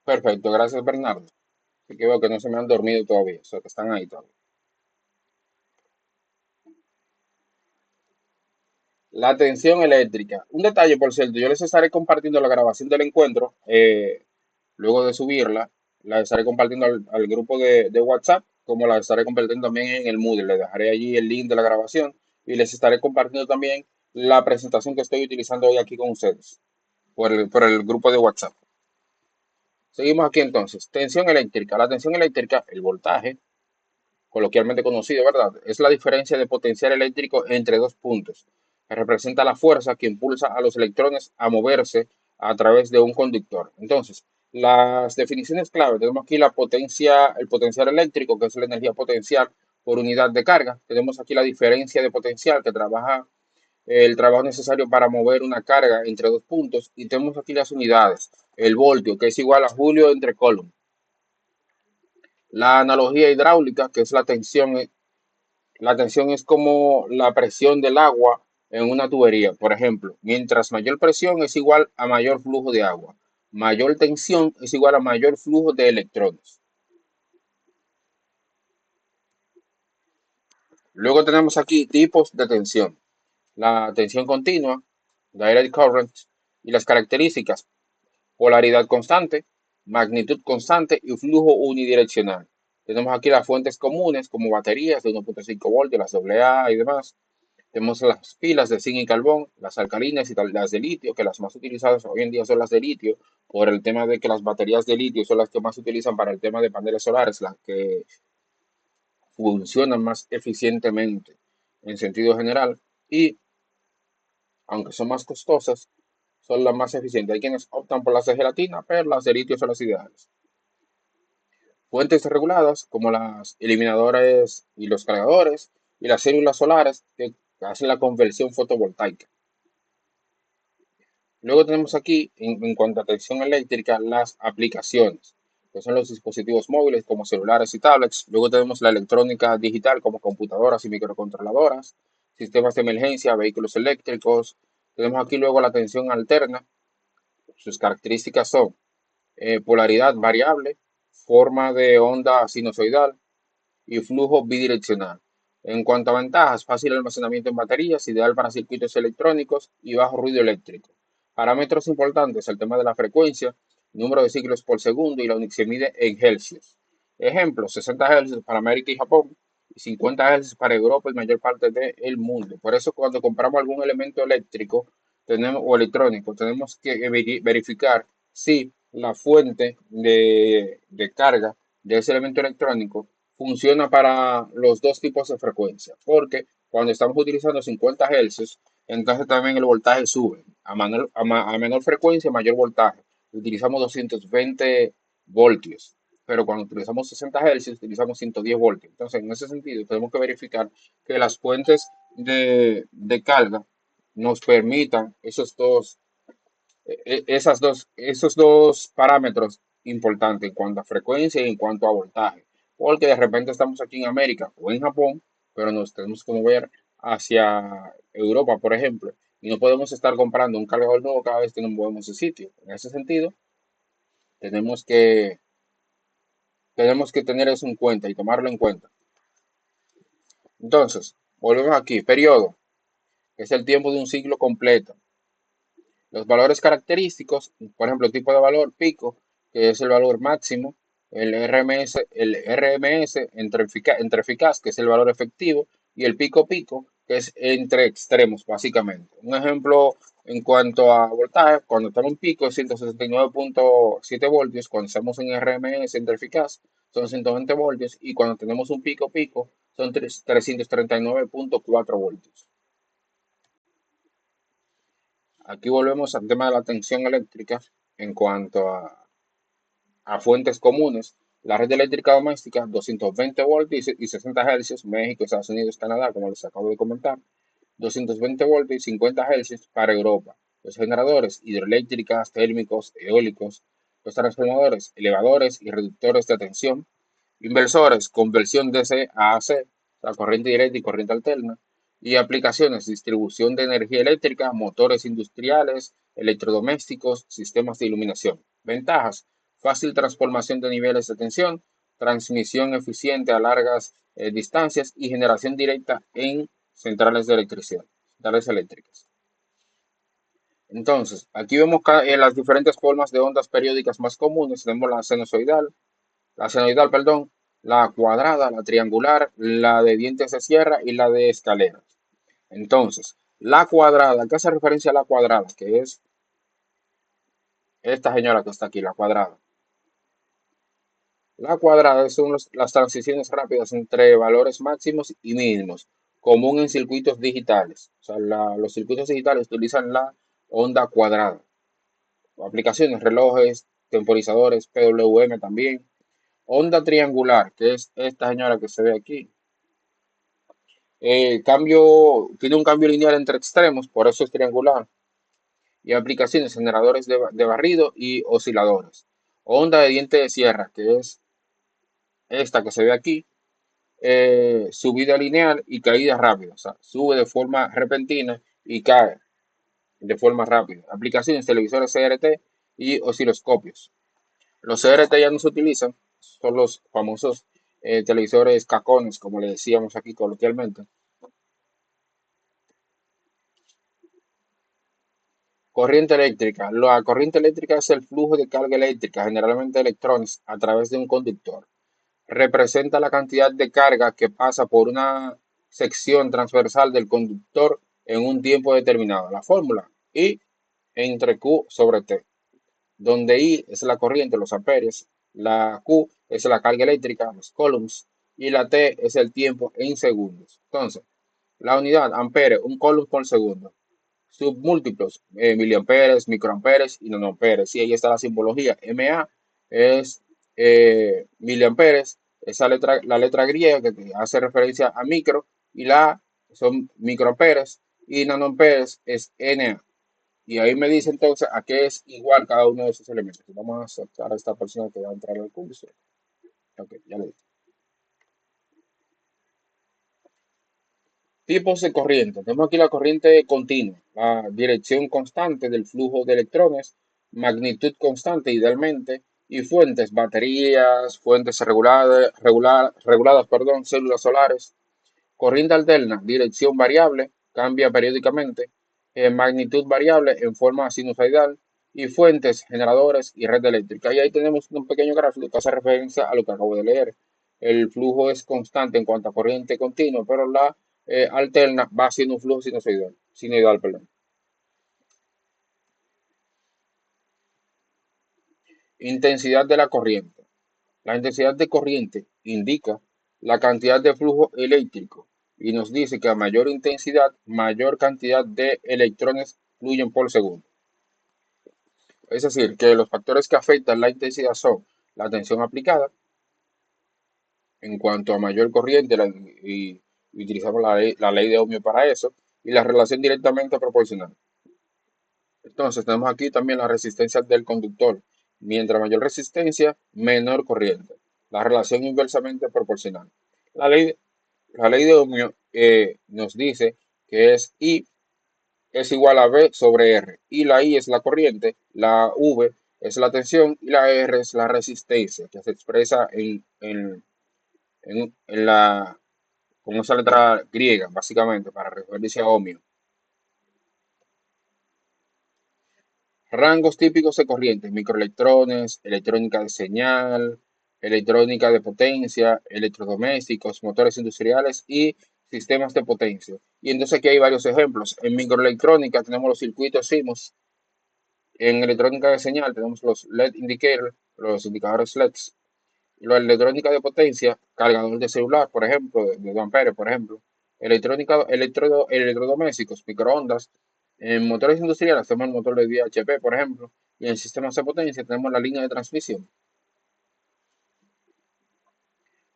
Perfecto, gracias Bernardo. Así que veo que no se me han dormido todavía, o sea que están ahí todavía. La tensión eléctrica. Un detalle, por cierto, yo les estaré compartiendo la grabación del encuentro, luego de subirla, la estaré compartiendo al grupo de WhatsApp, como la estaré compartiendo también en el Moodle. Les dejaré allí el link de la grabación y les estaré compartiendo también la presentación que estoy utilizando hoy aquí con ustedes por el grupo de WhatsApp. Seguimos aquí entonces. Tensión eléctrica. La tensión eléctrica, el voltaje, coloquialmente conocido, ¿verdad? Es la diferencia de potencial eléctrico entre dos puntos, que representa la fuerza que impulsa a los electrones a moverse a través de un conductor. Entonces, las definiciones clave, tenemos aquí la potencia, el potencial eléctrico, que es la energía potencial por unidad de carga. Tenemos aquí la diferencia de potencial que trabaja el trabajo necesario para mover una carga entre dos puntos. Y tenemos aquí las unidades, el voltio, que es igual a Julio entre Coulomb. La analogía hidráulica, que es la tensión es como la presión del agua en una tubería. Por ejemplo, mientras mayor presión es igual a mayor flujo de agua. Mayor tensión es igual a mayor flujo de electrones. Luego tenemos aquí tipos de tensión. La tensión continua, direct current, y las características: polaridad constante, magnitud constante y flujo unidireccional. Tenemos aquí las fuentes comunes como baterías de 1.5 voltios, las AA y demás. Tenemos las pilas de zinc y carbón, las alcalinas y las de litio, que las más utilizadas hoy en día son las de litio, por el tema de que las baterías de litio son las que más se utilizan para el tema de paneles solares, las que funcionan más eficientemente en sentido general y, aunque son más costosas, son las más eficientes. Hay quienes optan por las de gelatina, pero las de litio son las ideales. Fuentes reguladas como las eliminadores y los cargadores y las células solares que hacen la conversión fotovoltaica. Luego tenemos aquí, en cuanto a tensión eléctrica, las aplicaciones, que son los dispositivos móviles como celulares y tablets. Luego tenemos la electrónica digital como computadoras y microcontroladoras, sistemas de emergencia, vehículos eléctricos. Tenemos aquí luego la tensión alterna. Sus características son polaridad variable, forma de onda sinusoidal y flujo bidireccional. En cuanto a ventajas, fácil almacenamiento en baterías, ideal para circuitos electrónicos y bajo ruido eléctrico. Parámetros importantes: el tema de la frecuencia, número de ciclos por segundo y se mide en hercios. Ejemplo, 60 Hz para América y Japón y 50 Hz para Europa y mayor parte del mundo. Por eso cuando compramos algún elemento eléctrico o electrónico, tenemos que verificar si la fuente de carga de ese elemento electrónico funciona para los dos tipos de frecuencia, porque cuando estamos utilizando 50 Hz, entonces también el voltaje sube. A menor frecuencia, mayor voltaje. Utilizamos 220 voltios, pero cuando utilizamos 60 Hz, utilizamos 110 voltios. Entonces, en ese sentido, tenemos que verificar que las fuentes de carga nos permitan esos dos parámetros importantes en cuanto a frecuencia y en cuanto a voltaje. Porque de repente estamos aquí en América o en Japón, pero nos tenemos que mover hacia Europa, por ejemplo, y no podemos estar comprando un cargador nuevo cada vez que nos movemos de sitio. En ese sentido, tenemos que, tenemos que tener eso en cuenta y tomarlo en cuenta. Entonces, volvemos aquí. Periodo, que es el tiempo de un ciclo completo. Los valores característicos, por ejemplo, el tipo de valor pico, que es el valor máximo, el RMS entre eficaz, que es el valor efectivo, y el pico pico, que es entre extremos, básicamente. Un ejemplo en cuanto a voltaje: cuando estamos en pico es 169.7 voltios, cuando estamos en RMS entre eficaz son 120 voltios, y cuando tenemos un pico pico son 339.4 voltios. Aquí volvemos al tema de la tensión eléctrica en cuanto a fuentes comunes. La red eléctrica doméstica, 220 voltios y 60 Hz, México, Estados Unidos, Canadá, como les acabo de comentar. 220 voltios y 50 Hz para Europa. Los generadores hidroeléctricas, térmicos, eólicos. Los transformadores, elevadores y reductores de tensión. Inversores, conversión DC a AC, la corriente directa y corriente alterna. Y aplicaciones: distribución de energía eléctrica, motores industriales, electrodomésticos, sistemas de iluminación. Ventajas: fácil transformación de niveles de tensión, transmisión eficiente a largas distancias y generación directa en centrales de electricidad. de redes eléctricas. Entonces, aquí vemos las diferentes formas de ondas periódicas más comunes. Tenemos la senoidal, perdón, la cuadrada, la triangular, la de dientes de sierra y la de escaleras. Entonces, la cuadrada, ¿qué hace referencia a la cuadrada? Que es esta señora que está aquí, la cuadrada. La cuadrada son las transiciones rápidas entre valores máximos y mínimos, común en circuitos digitales. O sea, los circuitos digitales utilizan la onda cuadrada. Aplicaciones, relojes, temporizadores, PWM también. Onda triangular, que es esta señora que se ve aquí. Tiene un cambio lineal entre extremos, por eso es triangular. Y aplicaciones, generadores de barrido y osciladores. Onda de diente de sierra, que es esta que se ve aquí. Subida lineal y caída rápida. O sea, sube de forma repentina y cae de forma rápida. Aplicaciones, televisores CRT y osciloscopios. Los CRT ya no se utilizan, son los famosos televisores cacones, como le decíamos aquí coloquialmente. Corriente eléctrica. La corriente eléctrica es el flujo de carga eléctrica, generalmente electrones, a través de un conductor. Representa la cantidad de carga que pasa por una sección transversal del conductor en un tiempo determinado. La fórmula I entre Q sobre T, donde I es la corriente, los amperes, la Q es la carga eléctrica, los coulombs, y la T es el tiempo en segundos. Entonces, la unidad ampere, un coulomb por segundo. Submúltiplos, miliamperes, microamperes y nanoamperes. Y ahí está la simbología. MA es miliamperes, la letra griega que hace referencia a micro, y la A son microamperes, y nanoamperes es Na. Y ahí me dice entonces a qué es igual cada uno de esos elementos. Vamos a aceptar a esta persona que va a entrar al curso. Ok, ya le dije. Tipos de corriente. Tenemos aquí la corriente continua, la dirección constante del flujo de electrones, magnitud constante idealmente, y fuentes, baterías, fuentes reguladas, perdón, células solares. Corriente alterna, dirección variable, cambia periódicamente, magnitud variable en forma sinusoidal, y fuentes, generadores y red eléctrica. Y ahí tenemos un pequeño gráfico que hace referencia a lo que acabo de leer. El flujo es constante en cuanto a corriente continua, pero la alterna va siendo un flujo sinusoidal, perdón. Intensidad de la corriente. La intensidad de corriente indica la cantidad de flujo eléctrico y nos dice que a mayor intensidad, mayor cantidad de electrones fluyen por segundo. Es decir, que los factores que afectan la intensidad son la tensión aplicada, en cuanto a mayor corriente, y utilizamos la ley de Ohmio para eso, y la relación directamente proporcional. Entonces tenemos aquí también la resistencia del conductor. Mientras mayor resistencia, menor corriente. La relación inversamente proporcional. La ley, la ley de Ohmio nos dice que es I es igual a V sobre R. Y la I es la corriente, la V es la tensión y la R es la resistencia, que se expresa en con esa letra griega, básicamente, para referirse a ohmio. Rangos típicos de corrientes, microelectrones, electrónica de señal, electrónica de potencia, electrodomésticos, motores industriales y sistemas de potencia. Y entonces aquí hay varios ejemplos. En microelectrónica tenemos los circuitos CMOS. En electrónica de señal tenemos los LED indicators, los indicadores LEDs. La electrónica de potencia, cargador de celular, por ejemplo, de 2 amperes, por ejemplo. Electrodomésticos, microondas. En motores industriales tenemos el motor de VHP, por ejemplo. Y en sistemas de potencia tenemos la línea de transmisión.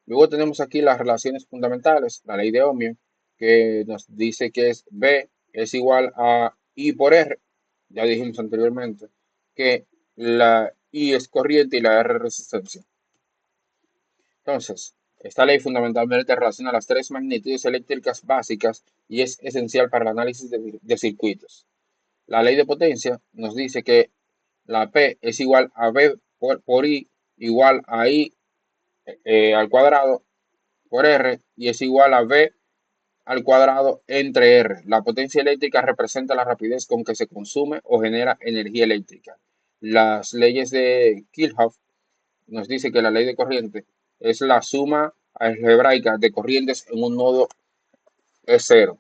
Luego tenemos aquí las relaciones fundamentales, la ley de Ohmio, que nos dice que es B es igual a I por R. Ya dijimos anteriormente que la I es corriente y la R resistencia. Entonces, esta ley fundamentalmente relaciona las tres magnitudes eléctricas básicas y es esencial para el análisis de circuitos. La ley de potencia nos dice que la P es igual a V por I igual a I al cuadrado por R y es igual a V al cuadrado entre R. La potencia eléctrica representa la rapidez con que se consume o genera energía eléctrica. Las leyes de Kirchhoff nos dice que la ley de corriente es la suma algebraica de corrientes en un nodo es cero.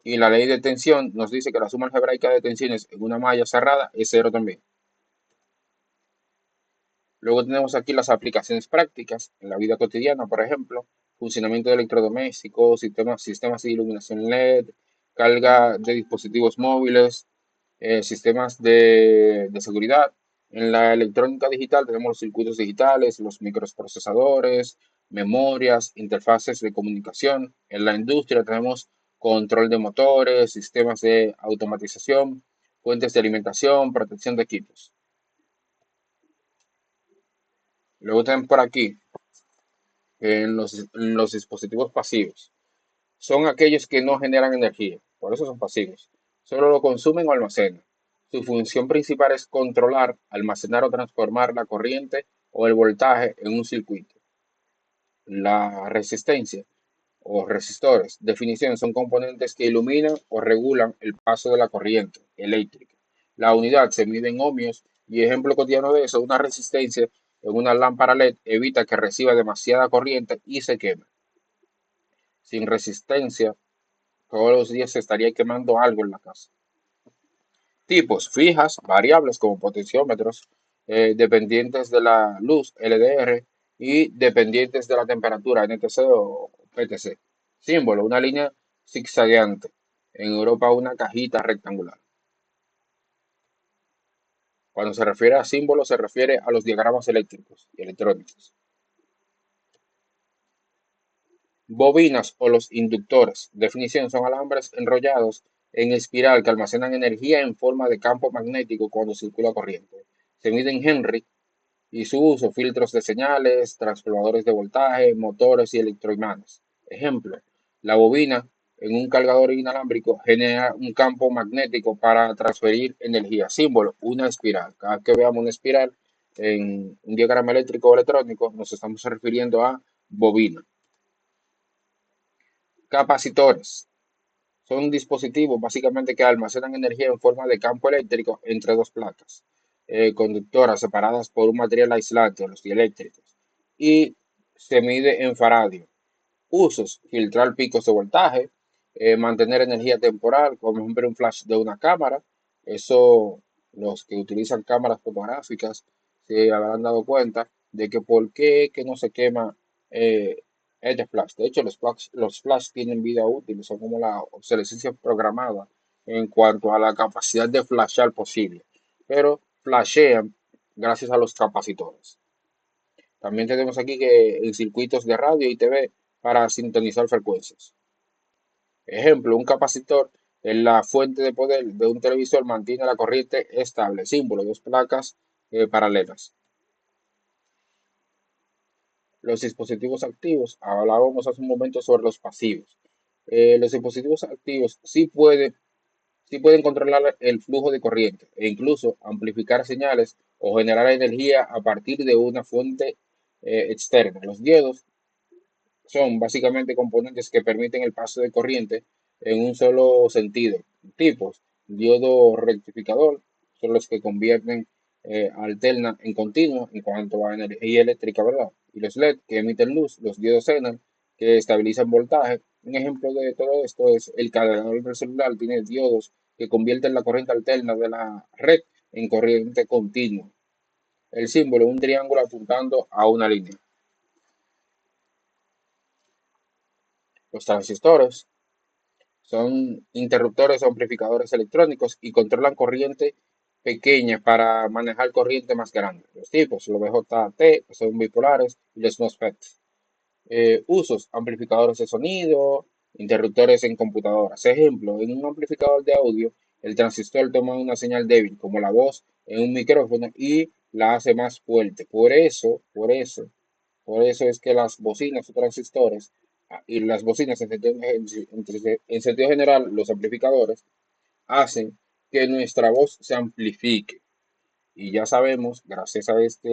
Y la ley de tensión nos dice que la suma algebraica de tensiones en una malla cerrada es cero también. Luego tenemos aquí las aplicaciones prácticas en la vida cotidiana, por ejemplo, funcionamiento de electrodomésticos, sistemas de iluminación LED, carga de dispositivos móviles, sistemas de seguridad. En la electrónica digital tenemos los circuitos digitales, los microprocesadores, memorias, interfaces de comunicación. En la industria tenemos control de motores, sistemas de automatización, fuentes de alimentación, protección de equipos. Luego tenemos por aquí en los dispositivos pasivos. Son aquellos que no generan energía, por eso son pasivos. Solo lo consumen o almacenan. Su función principal es controlar, almacenar o transformar la corriente o el voltaje en un circuito. La resistencia o resistores, definición, son componentes que iluminan o regulan el paso de la corriente eléctrica. La unidad se mide en ohmios y ejemplo cotidiano de eso, una resistencia en una lámpara LED evita que reciba demasiada corriente y se queme. Sin resistencia, todos los días se estaría quemando algo en la casa. Tipos fijas, variables como potenciómetros, dependientes de la luz LDR y dependientes de la temperatura NTC o PTC. Símbolo, una línea zigzagueante. En Europa una cajita rectangular. Cuando se refiere a símbolos se refiere a los diagramas eléctricos y electrónicos. Bobinas o los inductores. Definición: son alambres enrollados en espiral que almacenan energía en forma de campo magnético cuando circula corriente. Se mide en Henry y su uso: filtros de señales, transformadores de voltaje, motores y electroimanes. Ejemplo: la bobina en un cargador inalámbrico genera un campo magnético para transferir energía. Símbolo: una espiral. Cada vez que veamos una espiral en un diagrama eléctrico o electrónico, nos estamos refiriendo a bobina. Capacitores. Son dispositivos básicamente que almacenan energía en forma de campo eléctrico entre dos placas conductoras separadas por un material aislante, los dieléctricos, y se mide en faradio. Usos: filtrar picos de voltaje, mantener energía temporal, como por ejemplo un flash de una cámara. Eso, los que utilizan cámaras fotográficas se habrán dado cuenta de que por qué que no se quema este flash. De hecho, los flash tienen vida útil, son como la obsolescencia programada en cuanto a la capacidad de flashear posible, pero flashean gracias a los capacitores. También tenemos aquí que en circuitos de radio y TV para sintonizar frecuencias. Ejemplo: un capacitor en la fuente de poder de un televisor mantiene la corriente estable. Símbolo: dos placas paralelas. Los dispositivos activos, hablábamos hace un momento sobre los pasivos. Los dispositivos activos sí pueden controlar el flujo de corriente e incluso amplificar señales o generar energía a partir de una fuente externa. Los diodos son básicamente componentes que permiten el paso de corriente en un solo sentido. Tipos: diodo rectificador, son los que convierten alterna en continua en cuanto a energía eléctrica, ¿verdad? Y los LED, que emiten luz. Los diodos Zener, que estabilizan voltaje. Un ejemplo de todo esto es el cargador del celular, tiene diodos que convierten la corriente alterna de la red en corriente continua. El símbolo: un triángulo apuntando a una línea. Los transistores son interruptores o amplificadores electrónicos y controlan corriente pequeña para manejar corriente más grande. Los tipos: los BJT, que son bipolares, y los MOSFETs. Usos: amplificadores de sonido, interruptores en computadoras. Ejemplo: en un amplificador de audio, el transistor toma una señal débil, como la voz, en un micrófono y la hace más fuerte. Por eso es que las bocinas o transistores y las bocinas en sentido general, los amplificadores, hacen que nuestra voz se amplifique. Y ya sabemos, gracias a esto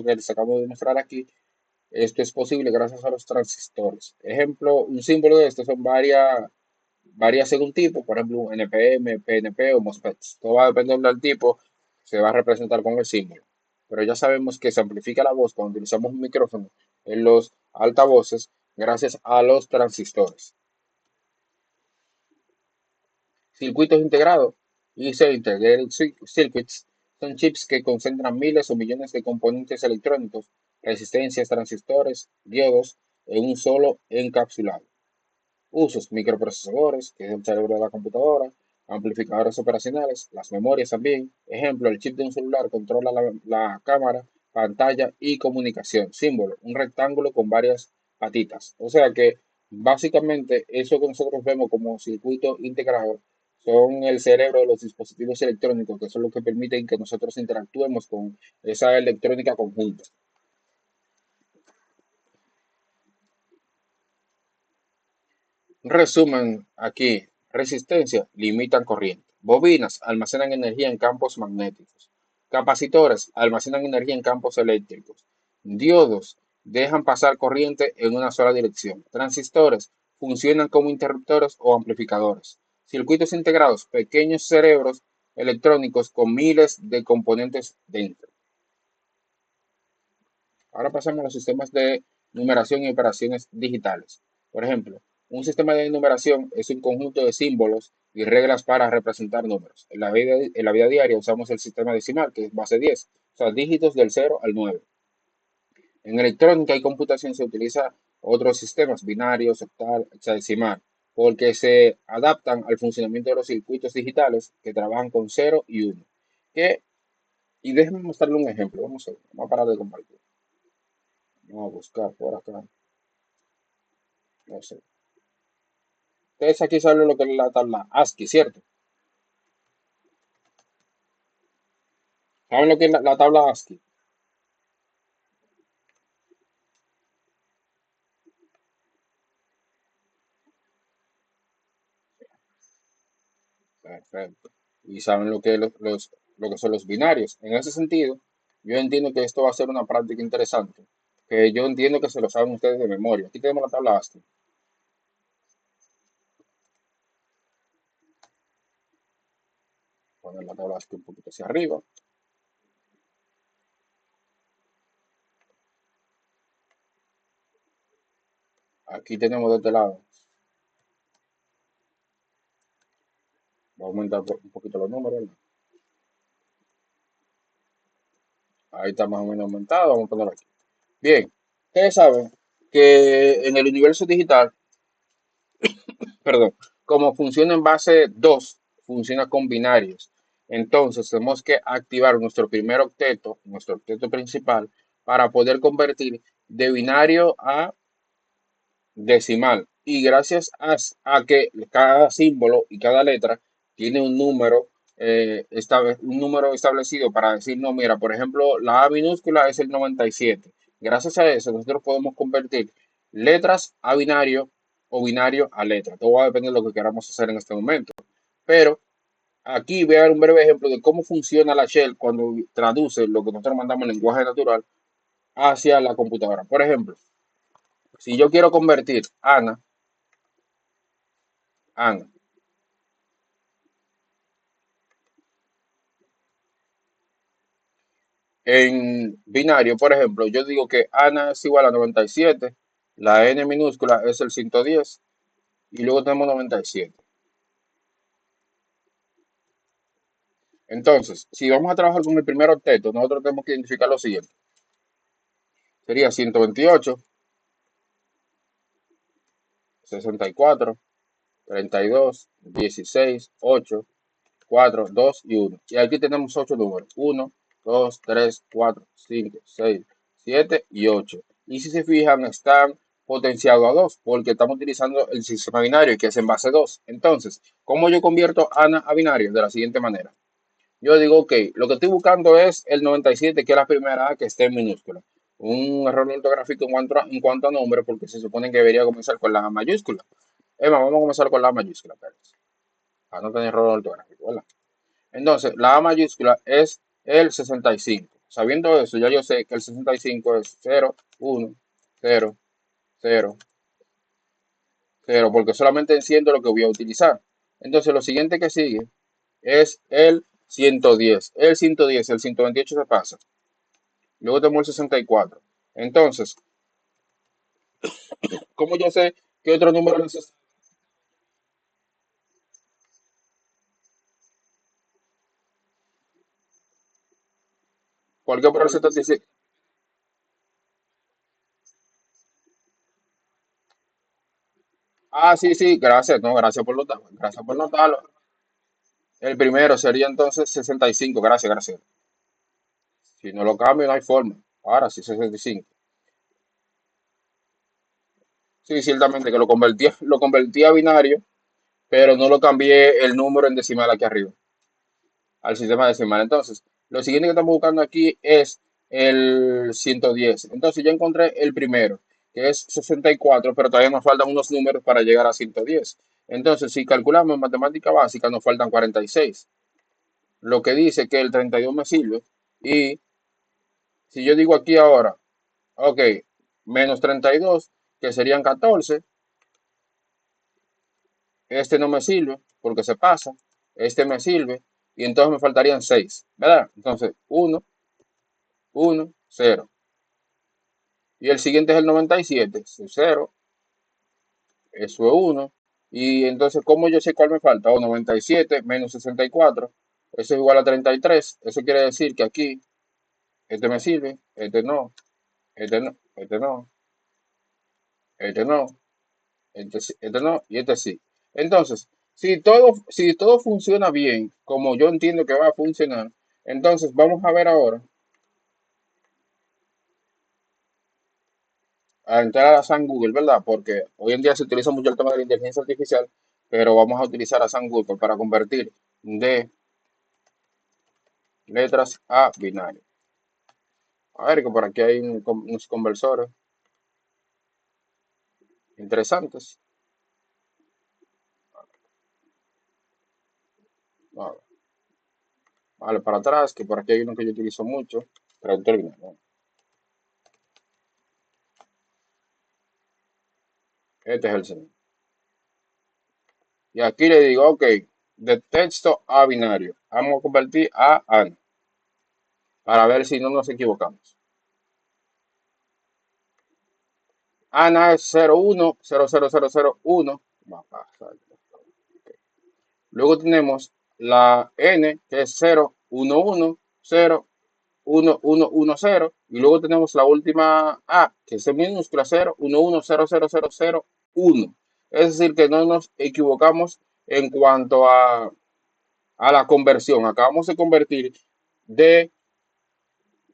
que les acabo de mostrar aquí, esto es posible gracias a los transistores. Ejemplo, un símbolo de esto son varias varía según tipo, por ejemplo, un NPM, PNP o MOSFETs. Todo va a depender del tipo, se va a representar con el símbolo. Pero ya sabemos que se amplifica la voz cuando utilizamos un micrófono en los altavoces gracias a los transistores. Circuitos integrados, IC Integrated Circuits, son chips que concentran miles o millones de componentes electrónicos, resistencias, transistores, diodos, en un solo encapsulado. Usos: microprocesadores, que es el cerebro de la computadora, amplificadores operacionales, las memorias también. Ejemplo, el chip de un celular controla la cámara, pantalla y comunicación. Símbolo: un rectángulo con varias patitas. O sea que básicamente eso que nosotros vemos como circuito integrado son el cerebro de los dispositivos electrónicos, que son los que permiten que nosotros interactuemos con esa electrónica conjunta. Resumen aquí: resistencia, limitan corriente. Bobinas, almacenan energía en campos magnéticos. Capacitores, almacenan energía en campos eléctricos. Diodos, dejan pasar corriente en una sola dirección. Transistores, funcionan como interruptores o amplificadores. Circuitos integrados, pequeños cerebros electrónicos con miles de componentes dentro. Ahora pasamos a los sistemas de numeración y operaciones digitales. Por ejemplo, un sistema de numeración es un conjunto de símbolos y reglas para representar números. En la vida diaria usamos el sistema decimal, que es base 10, o sea, dígitos del 0 al 9. En electrónica y computación se utiliza otros sistemas binarios, octal, hexadecimal, porque se adaptan al funcionamiento de los circuitos digitales que trabajan con 0 y 1. Que, y déjenme mostrarle un ejemplo. Vamos a parar de compartir. Vamos a buscar por acá. No sé. Ustedes aquí saben lo que es la tabla ASCII, ¿cierto? ¿Saben lo que es la tabla ASCII? Perfecto. Y saben lo que, lo que son los binarios. En ese sentido, yo entiendo que esto va a ser una práctica interesante, que yo entiendo que se lo saben ustedes de memoria. Aquí tenemos la tabla ASCII. Poner la tabla ASCII un poquito hacia arriba. Aquí tenemos de este lado. Voy a aumentar un poquito los números, ¿no? Ahí está más o menos aumentado. Vamos a ponerlo aquí. Bien, ustedes saben que en el universo digital, perdón, como funciona en base 2, funciona con binarios. Entonces tenemos que activar nuestro octeto principal, para poder convertir de binario a decimal. Y gracias a que cada símbolo y cada letra tiene un número establecido para decir, no, mira, por ejemplo, la A minúscula es el 97. Gracias a eso, nosotros podemos convertir letras a binario o binario a letra. Todo va a depender de lo que queramos hacer en este momento. Pero aquí voy a dar un breve ejemplo de cómo funciona la shell cuando traduce lo que nosotros mandamos en lenguaje natural hacia la computadora. Por ejemplo, si yo quiero convertir Ana en binario, por ejemplo, yo digo que Ana es igual a 97, la N minúscula es el 110 y luego tenemos 97. Entonces, si vamos a trabajar con el primer octeto, nosotros tenemos que identificar lo siguiente. Sería 128, 64, 32, 16, 8, 4, 2 y 1. Y aquí tenemos 8 números. 1, 2, 3, 4, 5, 6, 7 y 8. Y si se fijan, están potenciados a 2 porque estamos utilizando el sistema binario que es en base 2. Entonces, ¿cómo yo convierto Ana a binario? De la siguiente manera. Yo digo, ok, lo que estoy buscando es el 97, que es la primera A que esté en minúscula. Un error ortográfico en cuanto a nombre, porque se supone que debería comenzar con la A mayúscula. Emma, vamos a comenzar con la A mayúscula, Pérez, para no tener error ortográfico, ¿verdad? Entonces, la A mayúscula es el 65. Sabiendo eso, ya yo sé que el 65 es 0, 1, 0, 0, pero porque solamente enciendo lo que voy a utilizar. Entonces, lo siguiente que sigue es el 110. El 110, el 128 se pasa. Luego tenemos el 64. Entonces, ¿cómo yo sé qué otro número necesito? ¿Por qué por el 76? Ah, sí, sí, gracias. No, gracias por notarlo. Gracias por notarlo. El primero sería entonces 65. Gracias, gracias. Si no lo cambio, no hay forma. Ahora sí, 65. Sí, ciertamente que lo convertí a binario, pero no lo cambié el número en decimal aquí arriba, al sistema decimal. Entonces, lo siguiente que estamos buscando aquí es el 110. Entonces, ya encontré el primero, que es 64, pero todavía nos faltan unos números para llegar a 110. Entonces, si calculamos en matemática básica, nos faltan 46, lo que dice que el 32 me sirve. Y si yo digo aquí ahora, ok, menos 32, que serían 14, este no me sirve porque se pasa, este me sirve, y entonces me faltarían 6, ¿verdad? Entonces, uno, uno, cero. Y el siguiente es el 97, eso es 0, eso es uno. Y entonces, ¿cómo yo sé cuál me falta? Oh, 97 menos 64, eso es igual a 33. Eso quiere decir que aquí, este me sirve, este no, este no, este no, este no, este no, y este sí. Entonces, si todo funciona bien, como yo entiendo que va a funcionar, entonces vamos a ver ahora, a entrar a San Google, ¿verdad? Porque hoy en día se utiliza mucho el tema de la inteligencia artificial, pero vamos a utilizar a San Google para convertir de letras a binario. A ver, que por aquí hay unos conversores interesantes. Vale, vale, para atrás, que por aquí hay uno que yo utilizo mucho, traductor binario. Este es el señor. Y aquí le digo, ok, de texto a binario. Vamos a convertir a ANA para ver si no nos equivocamos. ANA es 01, 00001. Va a pasar. Luego tenemos la N, que es 011011110. Y luego tenemos la última A, que es en minúscula 011000001. Es decir, que no nos equivocamos en cuanto a la conversión. Acabamos de convertir de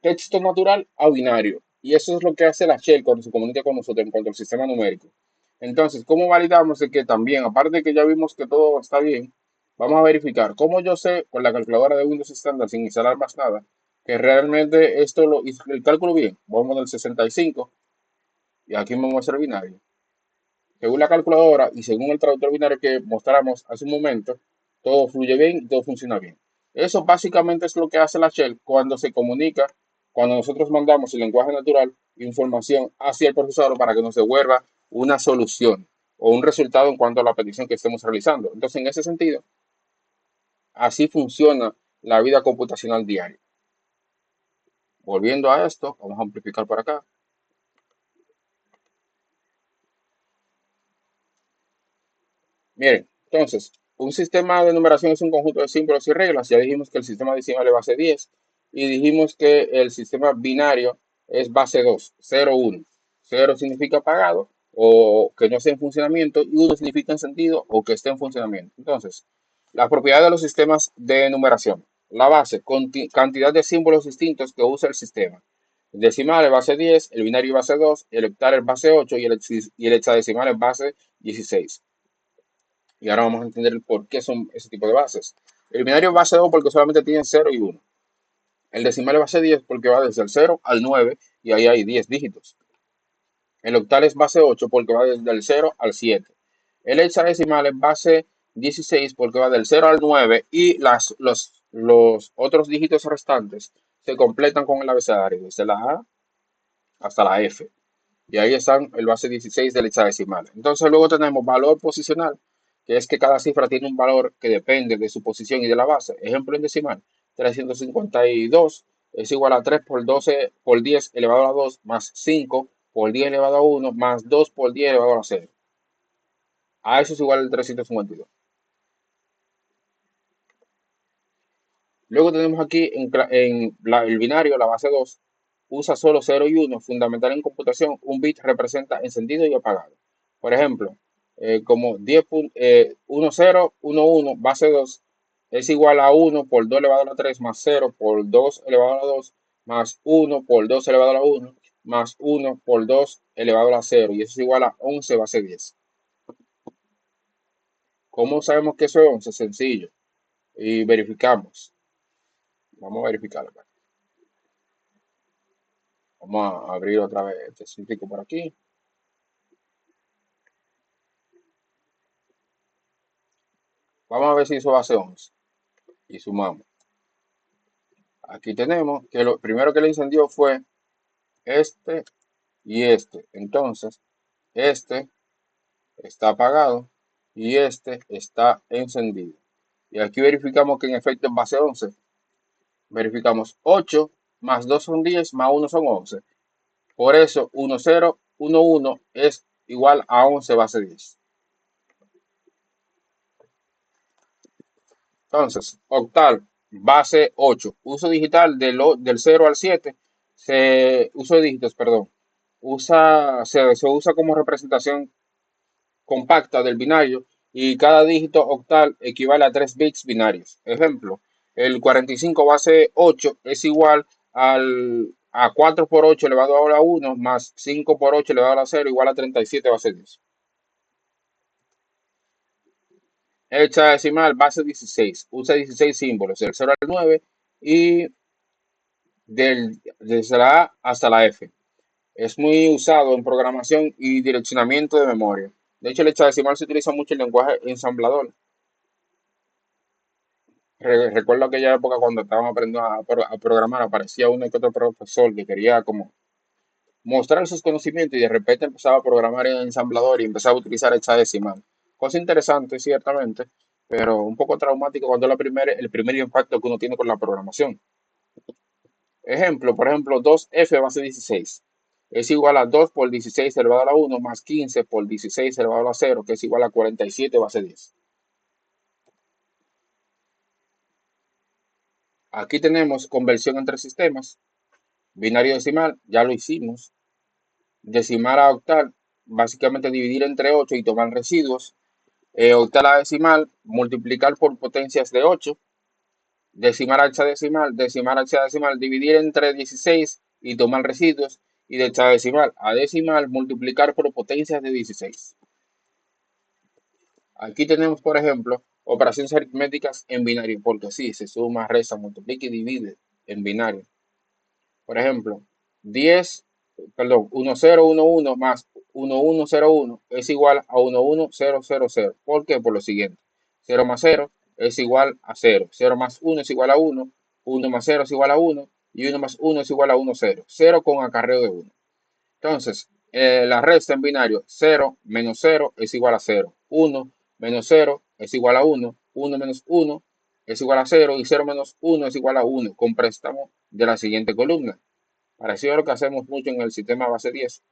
texto natural a binario. Y eso es lo que hace la shell cuando se comunica con nosotros en cuanto al sistema numérico. Entonces, ¿cómo validamos de que también, aparte de que ya vimos que todo está bien, vamos a verificar cómo yo sé con la calculadora de Windows estándar sin instalar más nada, que realmente esto lo hizo el cálculo bien? Vamos al 65 y aquí me muestra el binario. Según la calculadora y según el traductor binario que mostramos hace un momento, todo fluye bien y todo funciona bien. Eso básicamente es lo que hace la shell cuando se comunica, cuando nosotros mandamos el lenguaje natural información hacia el procesador para que nos devuelva una solución o un resultado en cuanto a la petición que estemos realizando. Entonces, en ese sentido, así funciona la vida computacional diaria. Volviendo a esto, vamos a amplificar por acá. Miren, entonces, un sistema de numeración es un conjunto de símbolos y reglas. Ya dijimos que el sistema decimal es base 10 y dijimos que el sistema binario es base 2, 0, 1. 0 significa apagado o que no esté en funcionamiento y 1 significa encendido o que esté en funcionamiento. Entonces, las propiedades de los sistemas de numeración. La base, cantidad de símbolos distintos que usa el sistema. El decimal es base 10, el binario es base 2, el octal es base 8 y el hexadecimal es base 16. Y ahora vamos a entender por qué son ese tipo de bases. El binario es base 2 porque solamente tiene 0 y 1. El decimal es base 10 porque va desde el 0 al 9 y ahí hay 10 dígitos. El octal es base 8 porque va desde el 0 al 7. El hexadecimal es base 16 porque va del 0 al 9 y los otros dígitos restantes se completan con el abecedario desde la A hasta la F. y ahí están el base 16 del hexadecimal. Entonces luego tenemos valor posicional, que es que cada cifra tiene un valor que depende de su posición y de la base. Ejemplo en decimal, 352 es igual a 3 por 12 por 10 elevado a la 2 más 5 por 10 elevado a 1 más 2 por 10 elevado a la 0. A eso es igual al 352. Luego tenemos aquí el binario, la base 2 usa solo 0 y 1. Fundamental en computación, un bit representa encendido y apagado. Por ejemplo, como 10, 0, 1, 1, base 2 es igual a 1 por 2 elevado a la 3 más 0 por 2 elevado a la 2 más 1 por 2 elevado a la 1 más 1 por 2 elevado a la 0. Y eso es igual a 11 base 10. ¿Cómo sabemos que eso es 11? Sencillo. Y verificamos. Vamos a verificarlo. Vamos a abrir otra vez este círculo por aquí. Vamos a ver si eso hace 11. Y sumamos. Aquí tenemos que lo primero que le encendió fue este y este. Entonces, este está apagado y este está encendido. Y aquí verificamos que en efecto es base 11. Verificamos 8 más 2 son 10 más 1 son 11. Por eso 1, 0, 1, 1 es igual a 11 base 10. Entonces, octal, base 8, uso digital del 0 al 7, uso de dígitos, perdón, se usa como representación compacta del binario y cada dígito octal equivale a 3 bits binarios. Ejemplo, el 45 base 8 es igual a 4 por 8 elevado a la 1 más 5 por 8 elevado a la 0 igual a 37 base 10. Hexadecimal base 16. Usa 16 símbolos, del 0 al 9 y desde la A hasta la F. Es muy usado en programación y direccionamiento de memoria. De hecho, el hexadecimal se utiliza mucho en lenguaje ensamblador. Recuerdo aquella época cuando estábamos aprendiendo a programar, aparecía uno que otro profesor que quería como mostrar sus conocimientos y de repente empezaba a programar en ensamblador y empezaba a utilizar hexadecimal. Cosa interesante, ciertamente, pero un poco traumático cuando es el primer impacto que uno tiene con la programación. Ejemplo, por ejemplo, 2f base 16 es igual a 2 por 16 elevado a la 1 más 15 por 16 elevado a la 0, que es igual a 47 base 10. Aquí tenemos conversión entre sistemas. Binario decimal, ya lo hicimos. Decimal a octal, básicamente dividir entre 8 y tomar residuos. Octal a decimal, multiplicar por potencias de 8. Decimal a hexadecimal, decimal a hexadecimal, dividir entre 16 y tomar residuos. Y de hexadecimal a decimal, multiplicar por potencias de 16. Aquí tenemos, por ejemplo, operaciones aritméticas en binario, porque sí, se suma, resta, multiplica y divide en binario. Por ejemplo, 10, perdón, 1011 más 1101 es igual a 11000. ¿Por qué? Por lo siguiente. 0 más 0 es igual a 0. 0 más 1 es igual a 1. 1 más 0 es igual a 1. Y 1 más 1 es igual a 1, 0. 0 con acarreo de 1. Entonces, la resta en binario, 0 menos 0 es igual a 0. 1 menos 0 es igual a 1. 1 menos 1 es igual a 0. Y 0 menos 1 es igual a 1. Con préstamo de la siguiente columna. Parecido a lo que hacemos mucho en el sistema base 10.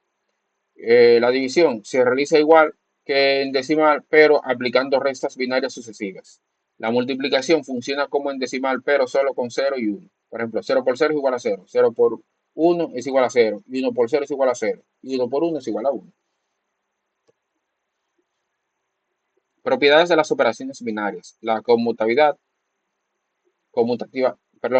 La división se realiza igual que en decimal, pero aplicando restas binarias sucesivas. La multiplicación funciona como en decimal, pero solo con 0 y 1. Por ejemplo, 0 por 0 es igual a 0. 0 por 1 es igual a 0. Y 1 por 0 es igual a 0. Y 1 por 1 es igual a 1. Propiedades de las operaciones binarias. La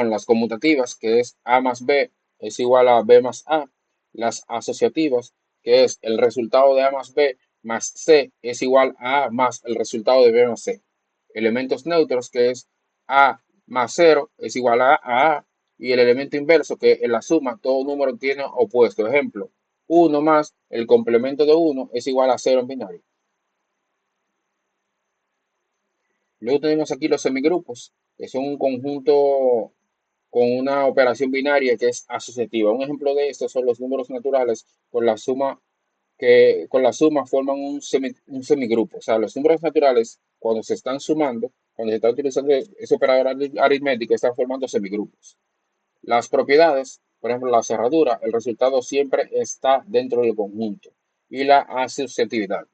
las conmutativas, que es A más B es igual a B más A. Las asociativas, que es el resultado de A más B más C es igual a A más el resultado de B más C. Elementos neutros, que es A más 0 es igual a A. Y el elemento inverso, que en la suma todo número tiene opuesto. Ejemplo, 1 más el complemento de 1 es igual a 0 en binario. Luego tenemos aquí los semigrupos, que son un conjunto con una operación binaria que es asociativa. Un ejemplo de esto son los números naturales con la suma que con la suma forman un semigrupo. O sea, los números naturales, cuando se están sumando, cuando se está utilizando ese operador aritmético, están formando semigrupos. Las propiedades, por ejemplo, la cerradura, el resultado siempre está dentro del conjunto. Y la asociatividad.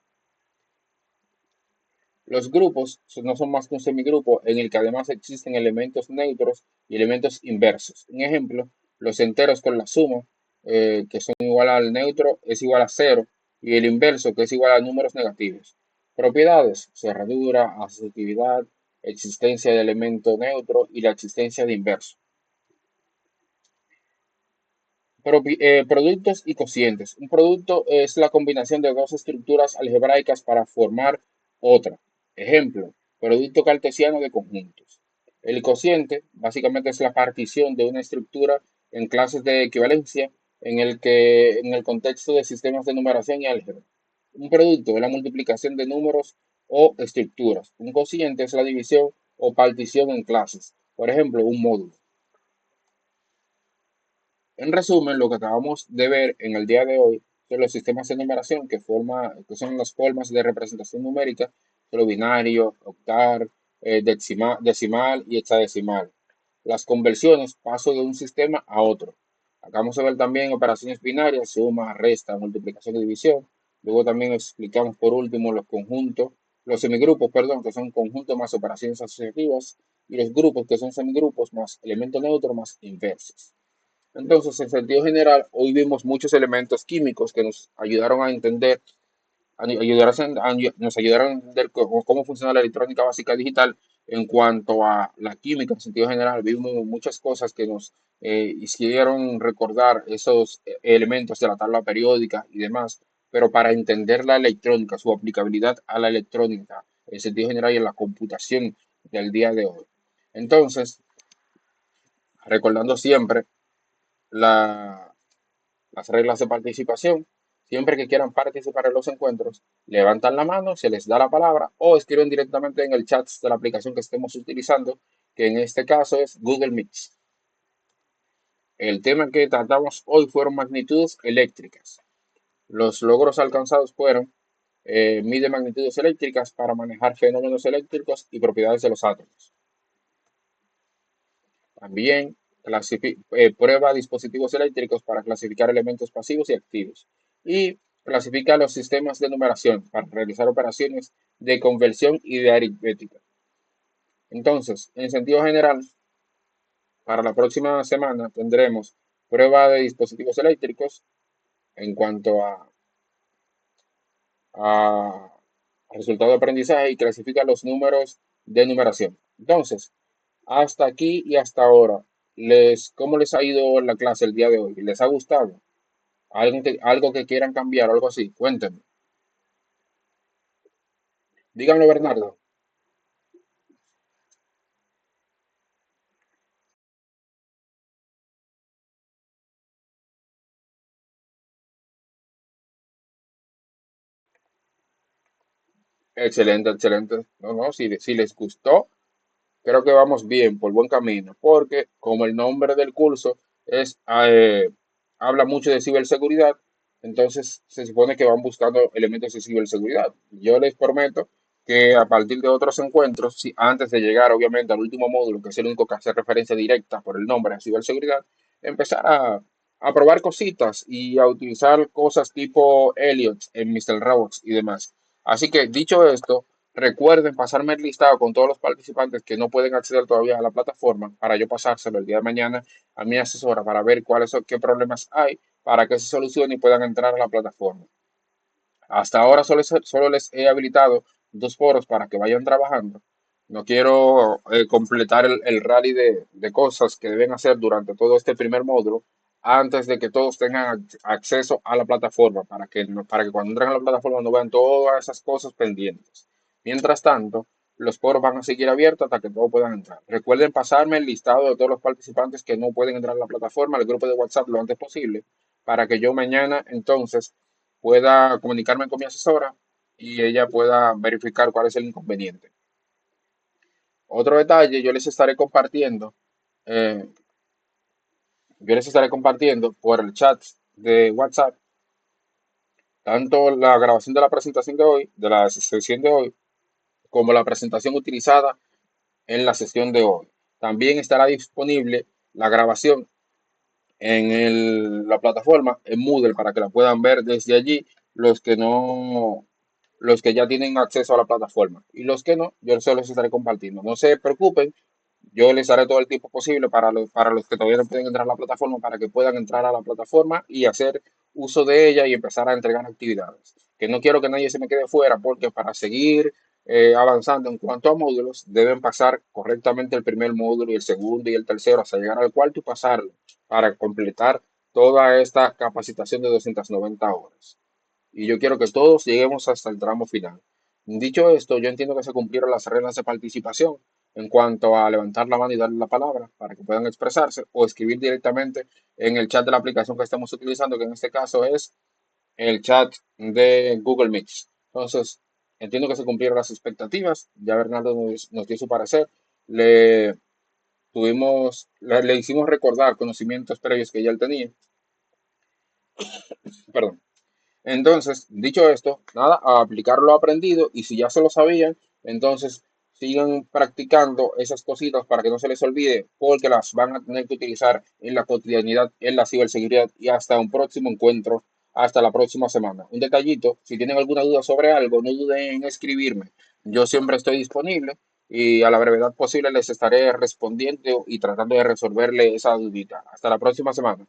Los grupos no son más que un semigrupo en el que además existen elementos neutros y elementos inversos. Un ejemplo, los enteros con la suma, que son igual al neutro, es igual a cero, y el inverso, que es igual a números negativos. Propiedades, cerradura, asociatividad, existencia de elemento neutro y la existencia de inverso. Productos y cocientes. Un producto es la combinación de dos estructuras algebraicas para formar otra. Ejemplo, producto cartesiano de conjuntos. El cociente básicamente es la partición de una estructura en clases de equivalencia en el contexto de sistemas de numeración y álgebra. Un producto es la multiplicación de números o estructuras. Un cociente es la división o partición en clases. Por ejemplo, un módulo. En resumen, lo que acabamos de ver en el día de hoy son los sistemas de numeración que son las formas de representación numérica, solo binario, octal, decimal y hexadecimal. Las conversiones, paso de un sistema a otro. Acabamos de ver también operaciones binarias, suma, resta, multiplicación y división. Luego también explicamos por último los semigrupos, perdón, que son conjuntos más operaciones asociativas, y los grupos, que son semigrupos más elemento neutro más inversos. Entonces, en sentido general, hoy vimos muchos elementos químicos que nos ayudaron a entender, nos ayudaron a entender cómo funciona la electrónica básica digital en cuanto a la química. En sentido general, vimos muchas cosas que nos hicieron recordar esos elementos de la tabla periódica y demás, pero para entender la electrónica, su aplicabilidad a la electrónica, en sentido general y en la computación del día de hoy. Entonces, recordando siempre la, las reglas de participación. Siempre que quieran participar en los encuentros, levantan la mano, se les da la palabra o escriben directamente en el chat de la aplicación que estemos utilizando, que en este caso es Google Meet. El tema que tratamos hoy fueron magnitudes eléctricas. Los logros alcanzados fueron mide magnitudes eléctricas para manejar fenómenos eléctricos y propiedades de los átomos. También prueba dispositivos eléctricos para clasificar elementos pasivos y activos. Y clasifica los sistemas de numeración para realizar operaciones de conversión y de aritmética. Entonces, en sentido general, para la próxima semana tendremos prueba de dispositivos eléctricos en cuanto a resultado de aprendizaje y clasifica los números de numeración. Entonces, hasta aquí y hasta ahora, ¿cómo les ha ido la clase el día de hoy? ¿Les ha gustado? ¿Algo que quieran cambiar o algo así? Cuéntenme. Díganlo, Bernardo. Excelente, excelente. No, no, si les gustó, creo que vamos bien, por buen camino, porque como el nombre del curso es, habla mucho de ciberseguridad, entonces se supone que van buscando elementos de ciberseguridad. Yo les prometo que a partir de otros encuentros, si antes de llegar obviamente al último módulo, que es el único que hace referencia directa por el nombre de ciberseguridad, empezar a probar cositas y a utilizar cosas tipo Elliot en Mr. Robots y demás. Así que dicho esto, recuerden pasarme el listado con todos los participantes que no pueden acceder todavía a la plataforma para yo pasárselo el día de mañana a mi asesora para ver qué problemas hay para que se solucione y puedan entrar a la plataforma. Hasta ahora solo les he habilitado dos foros para que vayan trabajando. No quiero completar el rally de cosas que deben hacer durante todo este primer módulo antes de que todos tengan acceso a la plataforma para que cuando entren a la plataforma no vean todas esas cosas pendientes. Mientras tanto, los foros van a seguir abiertos hasta que todos puedan entrar. Recuerden pasarme el listado de todos los participantes que no pueden entrar a la plataforma, al grupo de WhatsApp lo antes posible, para que yo mañana entonces pueda comunicarme con mi asesora y ella pueda verificar cuál es el inconveniente. Otro detalle, yo les estaré compartiendo. Yo les estaré compartiendo por el chat de WhatsApp tanto la grabación de la presentación de hoy, de la sesión de hoy, como la presentación utilizada en la sesión de hoy. También estará disponible la grabación en la plataforma, en Moodle, para que la puedan ver desde allí los que no, los que ya tienen acceso a la plataforma. Y los que no, yo se los estaré compartiendo. No se preocupen, yo les haré todo el tiempo posible para los que todavía no pueden entrar a la plataforma, para que puedan entrar a la plataforma y hacer uso de ella y empezar a entregar actividades. Que no quiero que nadie se me quede fuera, porque para seguir avanzando en cuanto a módulos, deben pasar correctamente el primer módulo y el segundo y el tercero, hasta llegar al cuarto y pasarlo para completar toda esta capacitación de 290 horas. Y yo quiero que todos lleguemos hasta el tramo final. Dicho esto, yo entiendo que se cumplieron las reglas de participación en cuanto a levantar la mano y darle la palabra para que puedan expresarse o escribir directamente en el chat de la aplicación que estamos utilizando, que en este caso es el chat de Google Meets. Entonces, entiendo que se cumplieron las expectativas. Ya Bernardo nos dio su parecer. Le le hicimos recordar conocimientos previos que ya él tenía. Perdón. Entonces, dicho esto, nada, a aplicar lo aprendido y si ya se lo sabían, entonces sigan practicando esas cositas para que no se les olvide, porque las van a tener que utilizar en la cotidianidad, en la ciberseguridad y hasta un próximo encuentro, hasta la próxima semana. Un detallito, si tienen alguna duda sobre algo, no duden en escribirme. Yo siempre estoy disponible y a la brevedad posible les estaré respondiendo y tratando de resolverle esa dudita. Hasta la próxima semana.